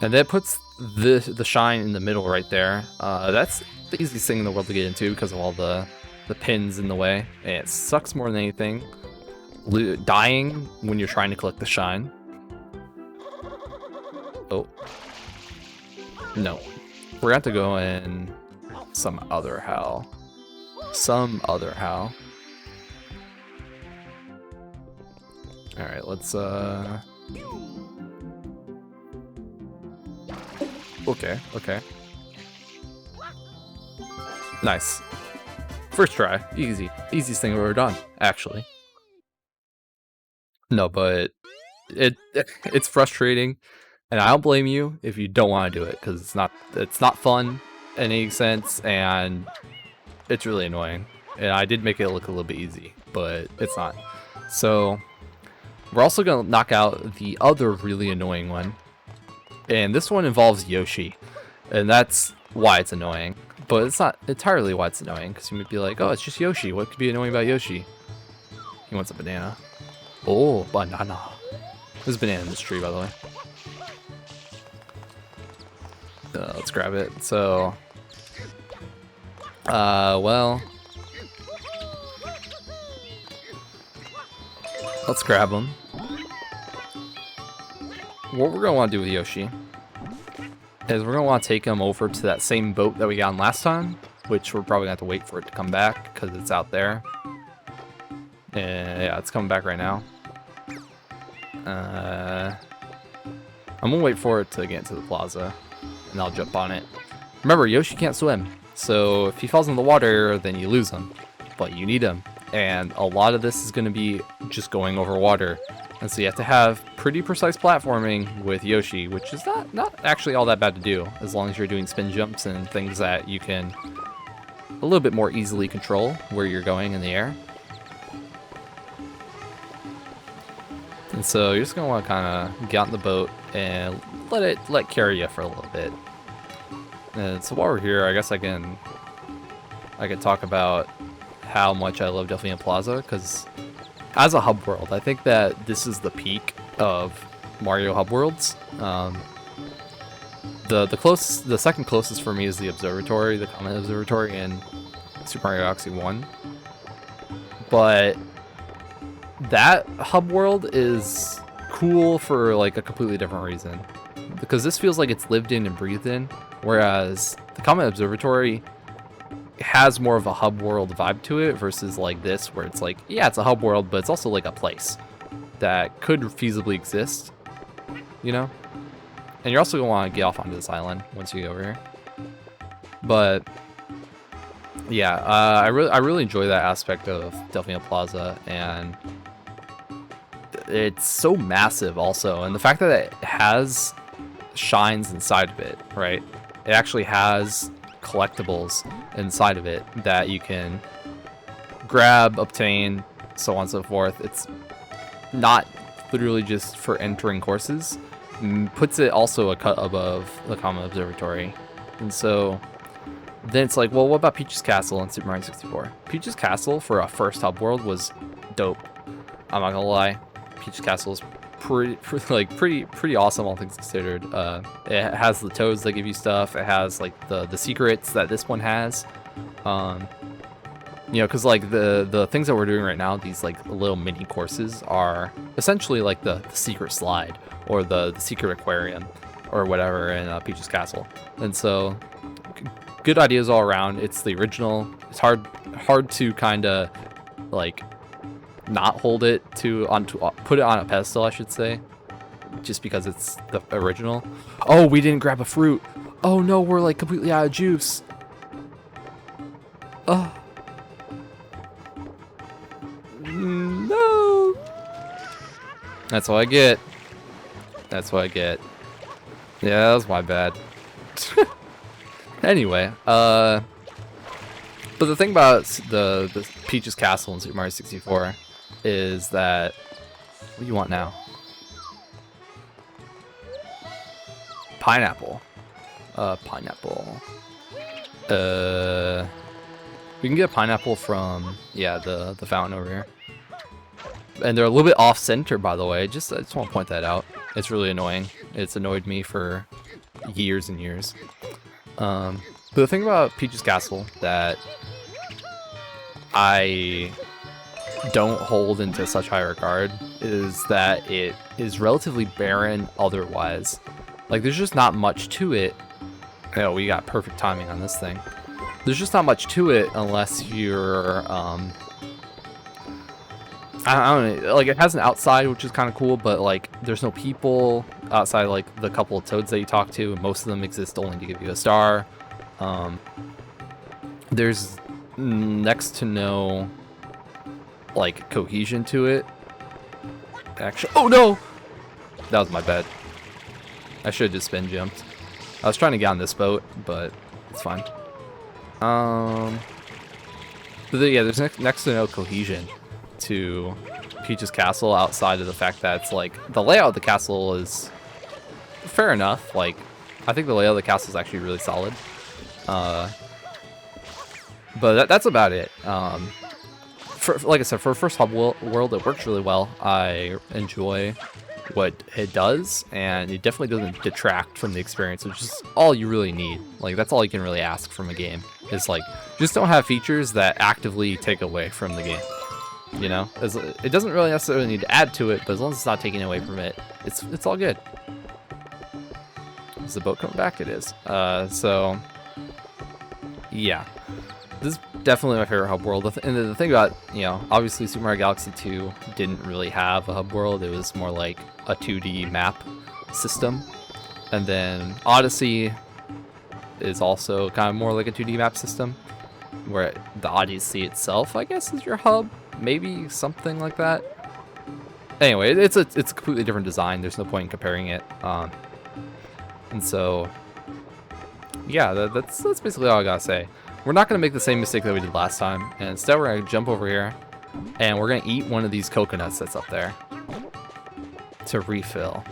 A: And that puts the shine in the middle right there. That's the easiest thing in the world to get into because of all the pins in the way. And it sucks more than anything. Dying when you're trying to collect the shine. Oh. No. We're going to go in some other how. Alright, let's Okay. Nice. First try. Easy. Easiest thing I've ever done, actually. No, but it's frustrating, and I don't blame you if you don't want to do it because it's not fun in any sense, and it's really annoying. And I did make it look a little bit easy, but it's not. So we're also gonna knock out the other really annoying one, and this one involves Yoshi, and that's why it's annoying. But it's not entirely why it's annoying because you might be like, oh, it's just Yoshi. What could be annoying about Yoshi? He wants a banana. Oh, banana. There's a banana in this tree, by the way. Let's grab it. So, well, let's grab him. What we're gonna want to do with Yoshi is we're gonna want to take him over to that same boat that we got on last time, which we're probably gonna have to wait for it to come back because it's out there. And yeah, it's coming back right now. I'm gonna wait for it to get into the plaza, and I'll jump on it. Remember, Yoshi can't swim, so if he falls in the water, then you lose him. But you need him, and a lot of this is gonna be just going over water. And so you have to have pretty precise platforming with Yoshi, which is not actually all that bad to do, as long as you're doing spin jumps and things that you can a little bit more easily control where you're going in the air. And so you're just gonna want to kind of get on the boat and let it carry you for a little bit. And so while we're here, I guess I can talk about how much I love Delfino Plaza, because as a hub world, I think that this is the peak of Mario hub worlds. The second closest for me is the observatory, the common observatory in Super Mario Galaxy 1. But that hub world is cool for like a completely different reason, because this feels like it's lived in and breathed in, whereas the common observatory has more of a hub world vibe to it versus like this, where it's like, yeah, it's a hub world, but it's also like a place that could feasibly exist, you know? And you're also gonna want to get off onto this island once you get over here. But yeah, I really enjoy that aspect of Delfino Plaza, and it's so massive also, and the fact that it has shines inside of it, right? It actually has collectibles inside of it that you can grab, obtain, so on and so forth. It's not literally just for entering courses. Puts it also a cut above the common observatory. And so then it's like, well, what about Peach's Castle in Super Mario 64? Peach's Castle for a first hub world was dope. I'm not gonna lie. Peach's Castle is pretty awesome, all things considered. It has the toads that give you stuff. It has like the secrets that this one has. You know, because like the things that we're doing right now, these like little mini courses are essentially like the secret slide or the secret aquarium or whatever in Peach's Castle. And so good ideas all around. It's the original. It's hard to kind of like not hold it put it on a pedestal, I should say, just because it's the original. Oh, we didn't grab a fruit. Oh no, we're like completely out of juice. Oh no, that's what I get. Yeah, that was my bad. Anyway, But the thing about the Peach's Castle in Super Mario 64 is that, what do you want now? Pineapple. Pineapple. We can get a pineapple from, yeah, the fountain over here. And they're a little bit off-center, by the way. I just want to point that out. It's really annoying. It's annoyed me for years and years. But the thing about Peach's Castle that I don't hold into such high regard is that it is relatively barren otherwise. Like, there's just not much to it. Oh, we got perfect timing on this thing. There's just not much to it unless you're, I don't know, like, it has an outside, which is kind of cool, but, like, there's no people outside, like, the couple of toads that you talk to, and most of them exist only to give you a star. There's next to no, like, cohesion to it. Actually, oh no! That was my bad. I should have just spin jumped. I was trying to get on this boat, but it's fine. But yeah, there's next to no cohesion to Peach's Castle outside of the fact that it's like the layout of the castle is fair enough. Like, I think the layout of the castle is actually really solid. But that's about it. Like I said, for a first hub world, it works really well. I enjoy what it does, and it definitely doesn't detract from the experience, which is all you really need. Like, that's all you can really ask from a game. Is like, just don't have features that actively take away from the game. You know, it doesn't really necessarily need to add to it, but as long as it's not taking away from it, it's all good. Is the boat coming back? It is. So yeah, this is definitely my favorite hub world. And the thing about, you know, obviously Super Mario Galaxy 2 didn't really have a hub world. It was more like a 2D map system. And then Odyssey is also kind of more like a 2D map system, where the Odyssey itself, I guess, is your hub. Maybe something like that. Anyway, it's a completely different design. There's no point in comparing it. And so, yeah, that's basically all I gotta say. We're not gonna make the same mistake that we did last time, and instead we're gonna jump over here, and we're gonna eat one of these coconuts that's up there to refill.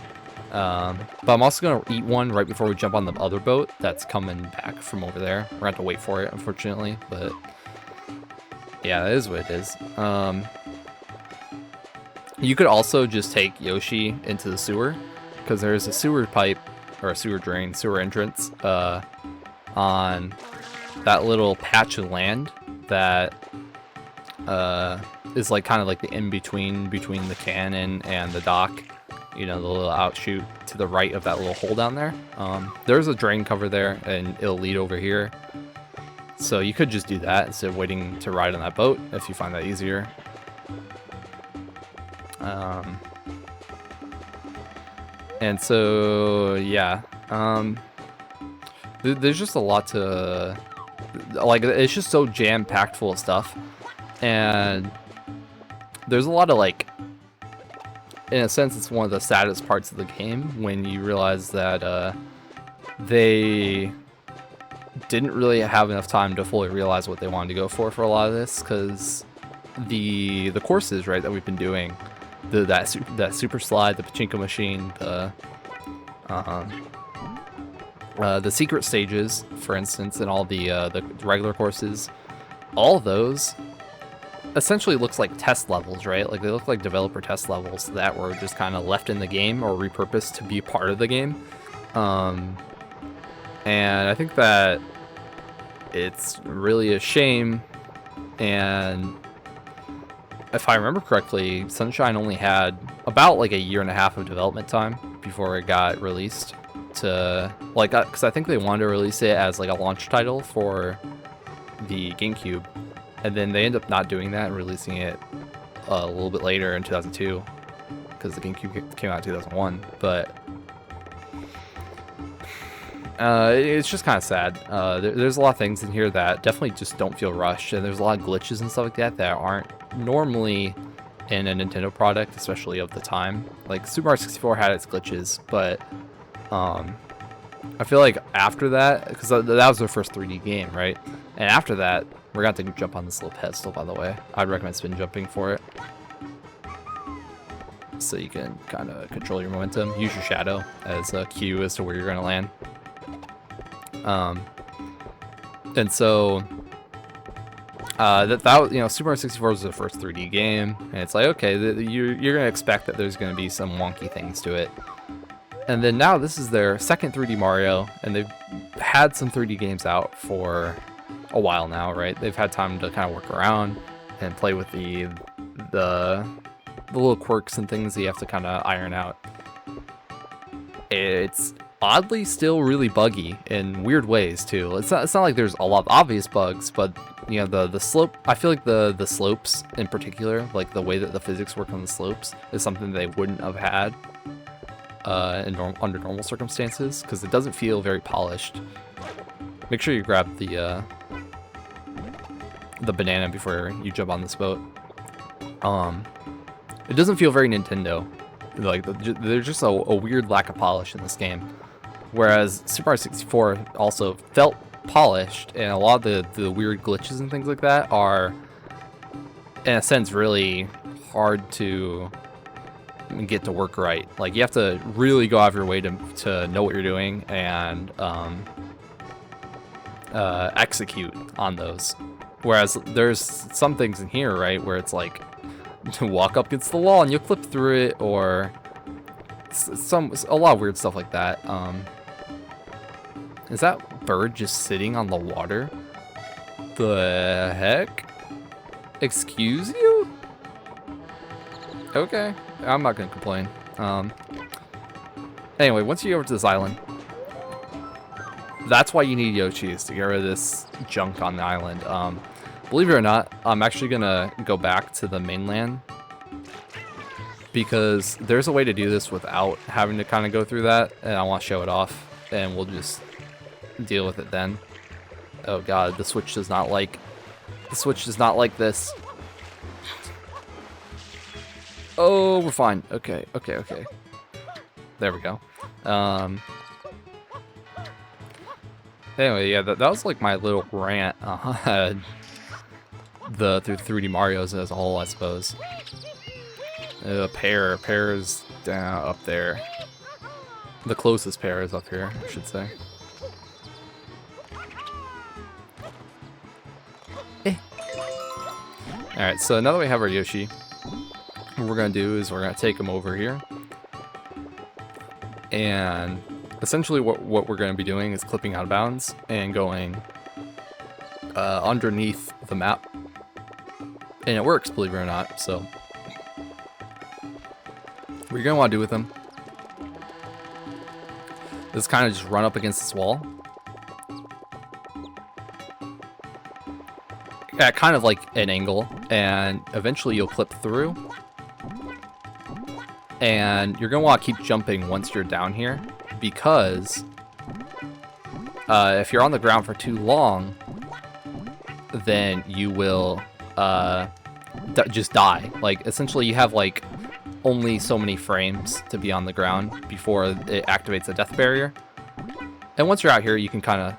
A: But I'm also gonna eat one right before we jump on the other boat that's coming back from over there. We're gonna have to wait for it, unfortunately, but yeah, that is what it is. You could also just take Yoshi into the sewer, because there's a sewer pipe, or a sewer drain, sewer entrance, on that little patch of land that is like kind of like the in-between between the cannon and the dock. You know, the little outshoot to the right of that little hole down there. There's a drain cover there, and it'll lead over here. So you could just do that instead of waiting to ride on that boat, if you find that easier. And so, yeah. There's just a lot to... Like, it's just so jam-packed full of stuff. And there's a lot of, like... In a sense, it's one of the saddest parts of the game when you realize that they didn't really have enough time to fully realize what they wanted to go for a lot of this, because the courses, right, that we've been doing, that super slide, the pachinko machine, the secret stages, for instance, and all the regular courses, all those essentially looks like test levels, right? Like, they look like developer test levels that were just kind of left in the game or repurposed to be part of the game. And I think that it's really a shame. And if I remember correctly, Sunshine only had about like a year and a half of development time before it got released to, like, because I think they wanted to release it as like a launch title for the GameCube. And then they end up not doing that and releasing it a little bit later in 2002, because the GameCube came out in 2001. But it's just kind of sad. There's a lot of things in here that definitely just don't feel rushed, and there's a lot of glitches and stuff like that that aren't normally in a Nintendo product, especially of the time. Like, Super Mario 64 had its glitches, but I feel like after that, because that was their first 3D game, right? And after that, We're gonna have to jump on this little pedestal, by the way. I'd recommend spin jumping for it, so you can kind of control your momentum. Use your shadow as a cue as to where you're gonna land. And so that you know, Super Mario 64 was the first 3D game, and it's like, okay, you're gonna expect that there's gonna be some wonky things to it. And then now this is their second 3D Mario, and they've had some 3D games out for a while now, right? They've had time to kind of work around and play with the little quirks and things that you have to kind of iron out. It's oddly still really buggy in weird ways too. It's not like there's a lot of obvious bugs, but you know, the slope, I feel like the slopes in particular, like the way that the physics work on the slopes, is something they wouldn't have had under normal circumstances, because it doesn't feel very polished. Make sure you grab the banana before you jump on this boat. It doesn't feel very Nintendo. Like, there's just a weird lack of polish in this game. Whereas Super Mario 64 also felt polished, and a lot of the weird glitches and things like that are, in a sense, really hard to get to work right. Like, you have to really go out of your way to know what you're doing and execute on those. Whereas there's some things in here, right, where it's like, to walk up against the wall and you'll clip through it, or a lot of weird stuff like that. Is that bird just sitting on the water? The heck? Excuse you? Okay, I'm not gonna complain. Anyway, once you get over to this island, that's why you need Yoshi, is to get rid of this junk on the island. Believe it or not, I'm actually gonna go back to the mainland, because there's a way to do this without having to kind of go through that, and I want to show it off, and we'll just deal with it then. Oh god, the Switch does not like this. Oh, we're fine. Okay. There we go. Anyway, yeah, that was like my little rant on through 3D Marios as a whole, I suppose. Pear is down up there. The closest pear is up here, I should say. Alright, so now that we have our Yoshi, what we're going to do is we're going to take him over here. And essentially what we're going to be doing is clipping out of bounds and going underneath the map. And it works, believe it or not. So what you're going to want to do with him is kind of just run up against this wall. At kind of like an angle, and eventually you'll clip through. And you're going to want to keep jumping once you're down here, because if you're on the ground for too long, then you will just die. Like, essentially you have like only so many frames to be on the ground before it activates a death barrier. And once you're out here, you can kind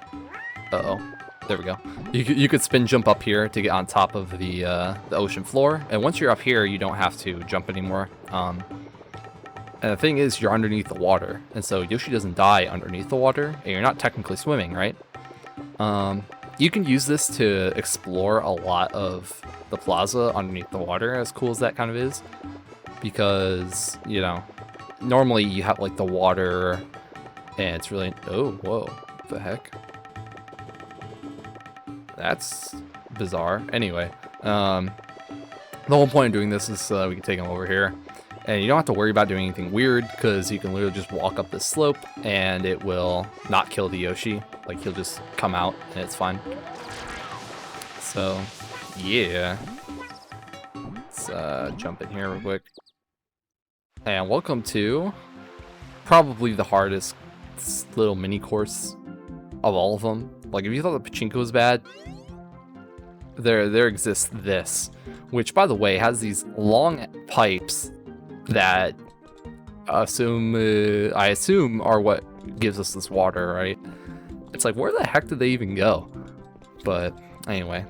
A: of there we go. You could spin jump up here to get on top of the ocean floor, and once you're up here, you don't have to jump anymore. And the thing is, you're underneath the water, and so Yoshi doesn't die underneath the water, and you're not technically swimming, right? You can use this to explore a lot of the plaza underneath the water, as cool as that kind of is, because, you know, normally you have like the water, and it's really, oh, whoa, what the heck? That's bizarre. Anyway, the whole point of doing this is so that we can take him over here. And you don't have to worry about doing anything weird, because you can literally just walk up this slope and it will not kill the Yoshi. Like, he'll just come out and it's fine. So, yeah. Let's jump in here real quick. And welcome to probably the hardest little mini course of all of them. Like, if you thought the Pachinko was bad, there exists this, which, by the way, has these long pipes that I assume are what gives us this water, right? It's like, where the heck did they even go? But anyway,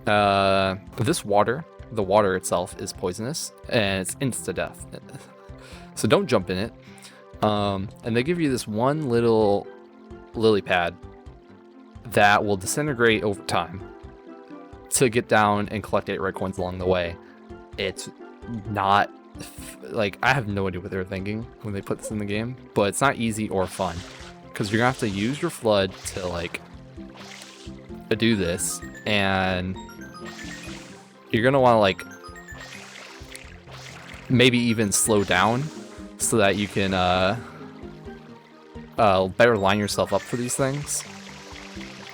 A: This water, the water itself is poisonous and it's insta-death. So don't jump in it. And they give you this one little lily pad that will disintegrate over time to get down and collect 8 red coins along the way. It's not, like, I have no idea what they were thinking when they put this in the game, but it's not easy or fun because you're gonna have to use your flood to, like, do this, and you're gonna want to, like, maybe even slow down so that you can better line yourself up for these things.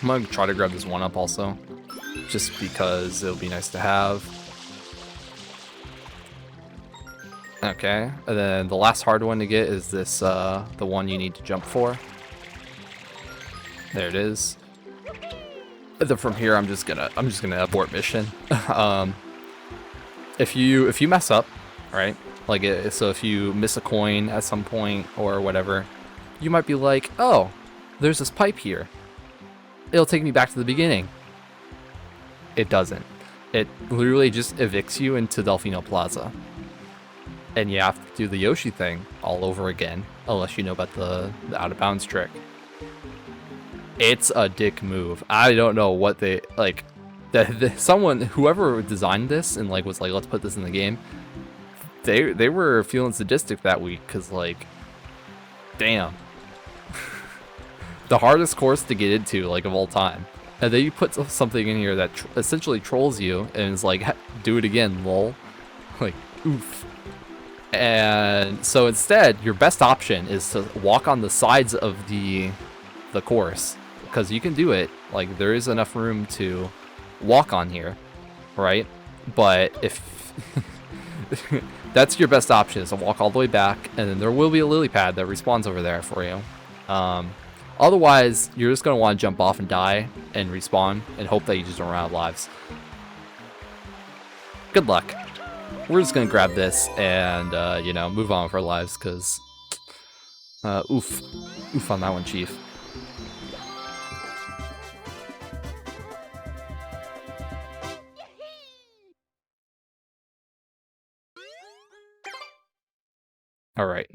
A: I'm gonna try to grab this one up also, just because it'll be nice to have. Okay, and then the last hard one to get is this, the one you need to jump for. There it is. Then from here, I'm just gonna abort mission. If you mess up, right? Like, so if you miss a coin at some point or whatever, you might be like, oh, there's this pipe here. It'll take me back to the beginning. It doesn't. It literally just evicts you into Delfino Plaza. And you have to do the Yoshi thing all over again, unless you know about the out of bounds trick. It's a dick move. I don't know what they, like, whoever designed this and, like, was like, let's put this in the game, they were feeling sadistic that week, because, like, damn. The hardest course to get into, like, of all time. And then you put something in here that essentially trolls you and is like, do it again, lol. Like, oof. And so instead, your best option is to walk on the sides of the course, because you can do it. Like, there is enough room to walk on here, right? But if that's your best option, is to walk all the way back, and then there will be a lily pad that respawns over there for you. Otherwise, you're just going to want to jump off and die and respawn and hope that you just don't run out of lives. Good luck. We're just going to grab this and, you know, move on with our lives, because, oof. Oof on that one, Chief. Alright.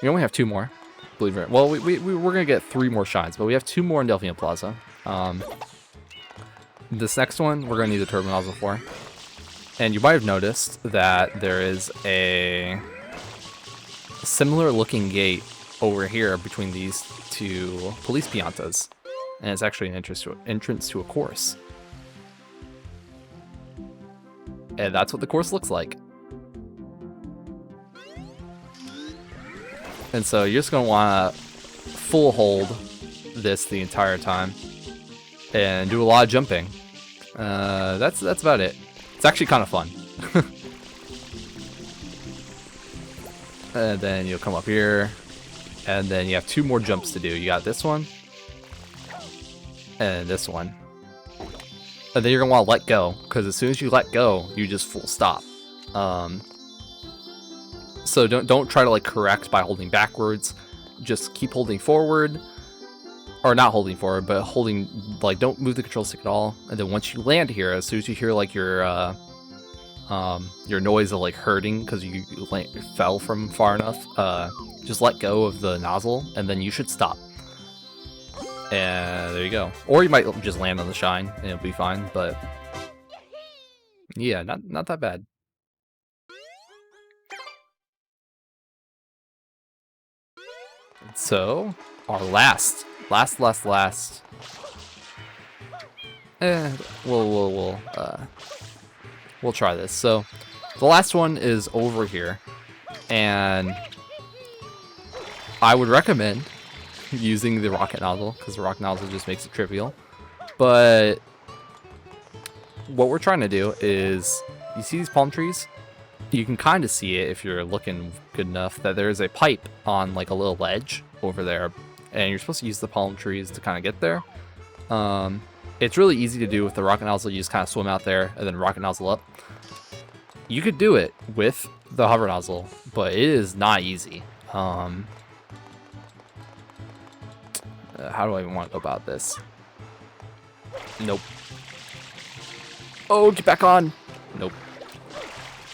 A: We only have 2 more. Believe it. Well, we're gonna get 3 more shines, but we have 2 more in Delfino Plaza. This next one, we're gonna need the turbo nozzle for. And you might have noticed that there is a similar looking gate over here between these 2 police Piantas. And it's actually an entrance to a course. And that's what the course looks like. And so you're just gonna wanna full hold this the entire time and do a lot of jumping. That's about it. It's actually kind of fun. And then you'll come up here, and then you have 2 more jumps to do. You got this one, and this one. And then you're gonna want to let go, because as soon as you let go, you just full stop. So don't try to, like, correct by holding backwards. Just keep holding forward, or not holding forward, but holding, like, don't move the control stick at all. And then once you land here, as soon as you hear, like, your noise of, like, hurting because you fell from far enough, just let go of the nozzle, and then you should stop. And there you go. Or you might just land on the shine and it'll be fine, but yeah, not that bad. So, our last. We'll try this. So, the last one is over here, and I would recommend using the rocket nozzle, because the rocket nozzle just makes it trivial. But what we're trying to do is, you see these palm trees? You can kind of see it if you're looking good enough, that there's a pipe on, like, a little ledge over there, and you're supposed to use the palm trees to kind of get there. It's really easy to do with the rocket nozzle. You just kind of swim out there and then rocket nozzle up. You could do it with the hover nozzle, but it is not easy. How do I even want to go about this? Nope. Oh, get back on. Nope.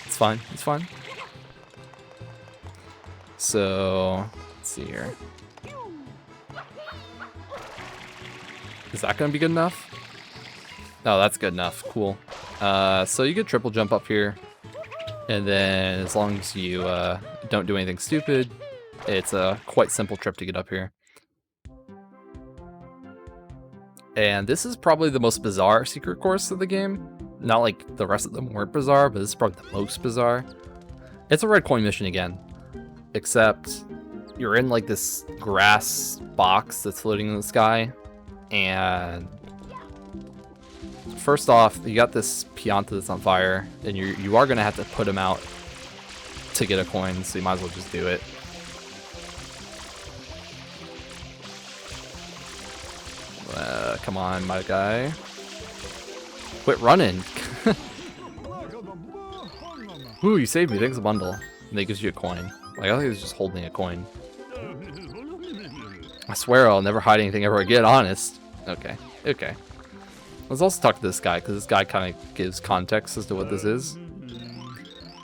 A: It's fine. It's fine. So, let's see here. Is that going to be good enough? No, that's good enough. Cool. So you get triple jump up here. And then as long as you don't do anything stupid, it's a quite simple trip to get up here. And this is probably the most bizarre secret course of the game. Not like the rest of them weren't bizarre, but this is probably the most bizarre. It's a red coin mission again. Except you're in like this grass box that's floating in the sky. And first off, you got this Pianta that's on fire, and you are gonna have to put him out to get a coin, so you might as well just do it. Come on, my guy. Quit running. Ooh, you saved me. Thanks a bundle. And it gives you a coin. Like, I think he was just holding a coin. I swear I'll never hide anything ever again, honest. Okay, okay. Let's also talk to this guy, because this guy kind of gives context as to what this is.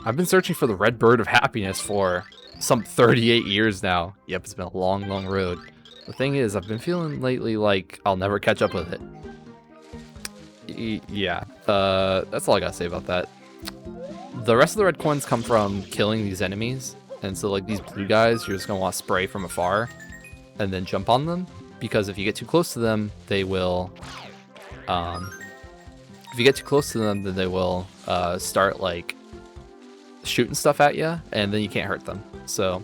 A: I've been searching for the red bird of happiness for some 38 years now. Yep, it's been a long, long road. The thing is, I've been feeling lately like I'll never catch up with it. Yeah, that's all I gotta say about that. The rest of the red coins come from killing these enemies. And so like these blue guys, you're just gonna want to spray from afar and then jump on them. Because if you get too close to them, they will... if you get too close to them, then they will start like shooting stuff at you, and then you can't hurt them. So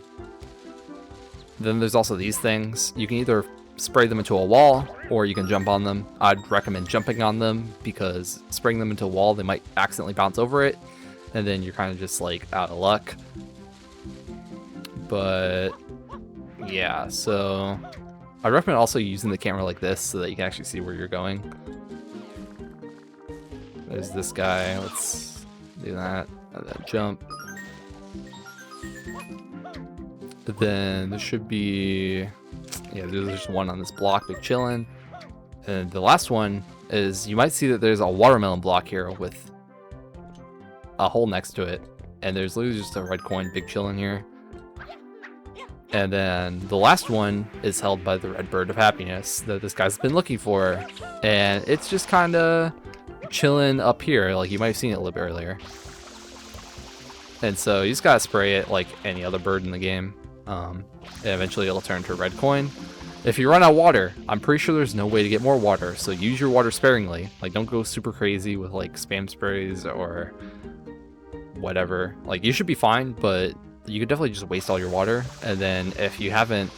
A: then there's also these things. You can either spray them into a wall, or you can jump on them. I'd recommend jumping on them, because spraying them into a wall, they might accidentally bounce over it, and then you're kind of just like out of luck. But yeah, so I recommend also using the camera like this so that you can actually see where you're going. There's this guy. Let's do that. And then jump. But then there should be... yeah, there's just one on this block, big chillin'. And the last one is, you might see that there's a watermelon block here with a hole next to it. And there's literally just a red coin, big chillin' here. And then the last one is held by the red bird of happiness that this guy's been looking for. And it's just kind of chilling up here. Like, you might have seen it a little bit earlier. And so you just gotta spray it like any other bird in the game. And eventually it'll turn to a red coin. If you run out of water, I'm pretty sure there's no way to get more water. So use your water sparingly. Like, don't go super crazy with like spam sprays or whatever. Like, you should be fine, but you could definitely just waste all your water. And then if you haven't,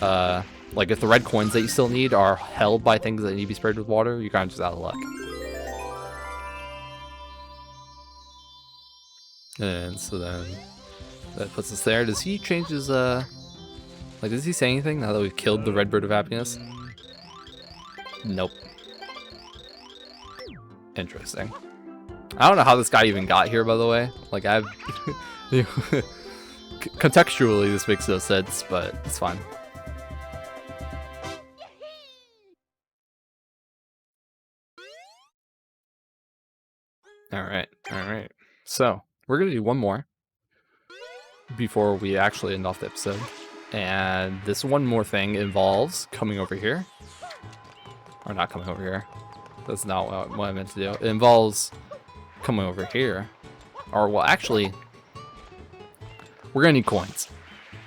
A: like if the red coins that you still need are held by things that need to be sprayed with water, you're kind of just out of luck. And so then that puts us there. Does he change his, like, does he say anything now that we've killed the red bird of happiness? Nope. Interesting. I don't know how this guy even got here, by the way. Like, I've... contextually, this makes no sense, but it's fine. Alright, alright. So, we're gonna do one more before we actually end off the episode. And this one more thing involves coming over here. Or not coming over here. That's not what I meant to do. It involves coming over here. Or, well, actually, we're gonna need coins.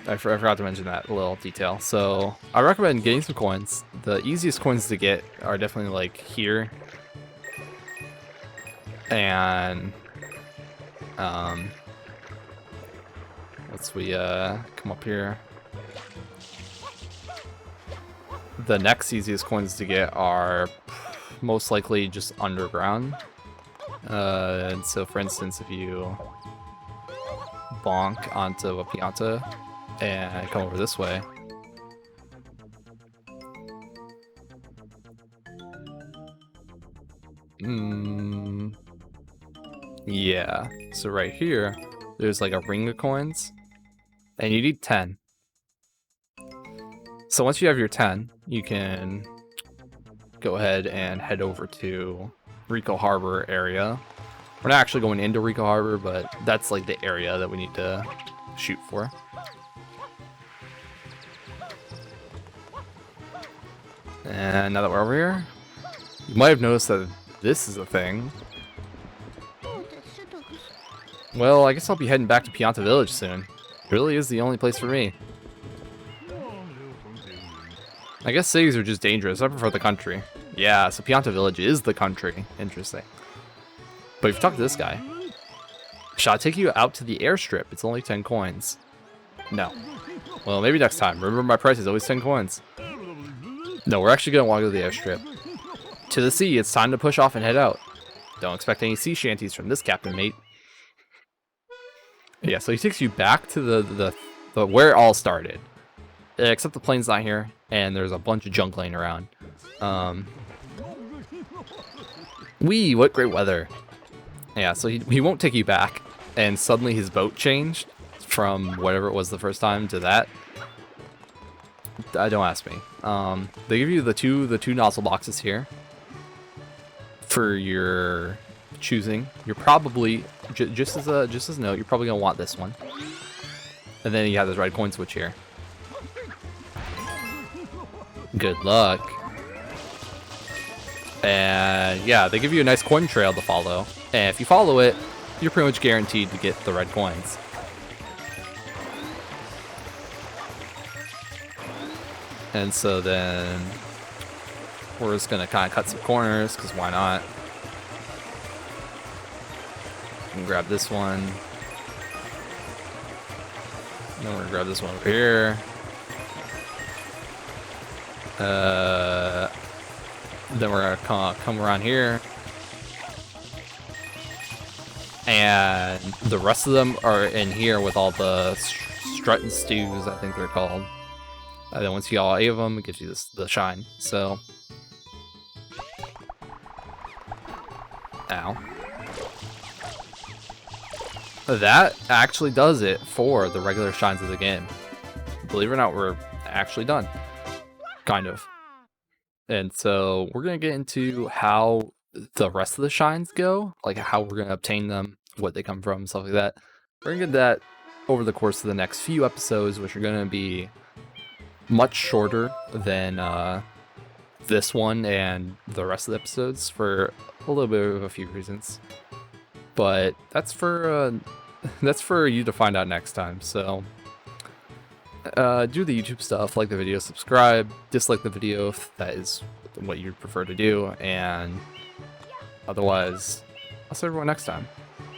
A: I forgot to mention that little detail. So I recommend getting some coins. The easiest coins to get are definitely like here. And once we come up here, the next easiest coins to get are most likely just underground. And so for instance, if you bonk onto a Pianta and come over this way, yeah, so right here there's like a ring of coins and you need 10. So once you have your 10, you can go ahead and head over to Rico Harbor area. We're not actually going into Rico Harbor, but that's like the area that we need to shoot for. And now that we're over here, you might have noticed that this is a thing. Well, I guess I'll be heading back to Pianta Village soon. It really is the only place for me. I guess cities are just dangerous. I prefer the country. Yeah, so Pianta Village is the country. Interesting. But if you talk to this guy, shall I take you out to the airstrip? It's only 10 coins. No. Well, maybe next time. Remember, my price is always 10 coins. No, we're actually going to walk to the airstrip. To the sea, it's time to push off and head out. Don't expect any sea shanties from this captain, mate. Yeah, so he takes you back to the where it all started. Except the plane's not here, and there's a bunch of junk laying around. What great weather. Yeah, so he won't take you back, and suddenly his boat changed from whatever it was the first time to that. Don't ask me. They give you the two nozzle boxes here for your choosing. You're probably just as a note, you're probably gonna want this one, and then you have this red coin switch here. Good luck. And yeah, they give you a nice coin trail to follow, and if you follow it, you're pretty much guaranteed to get the red coins. And so then we're just gonna kind of cut some corners, because why not? And grab this one. And then we're gonna grab this one over here. Then we're gonna come around here. And the rest of them are in here with all the strut and stews, I think they're called. And then once you get all 8 of them, it gives you the shine. So, ow. That actually does it for the regular shines of the game. Believe it or not, we're actually done. Kind of. And so we're going to get into how the rest of the shines go, like how we're going to obtain them, what they come from, stuff like that. We're going to get that over the course of the next few episodes, which are going to be much shorter than this one and the rest of the episodes for a little bit of a few reasons. But that's for you to find out next time. So do the YouTube stuff, like the video, subscribe, dislike the video if that is what you prefer to do, and otherwise, I'll see everyone next time.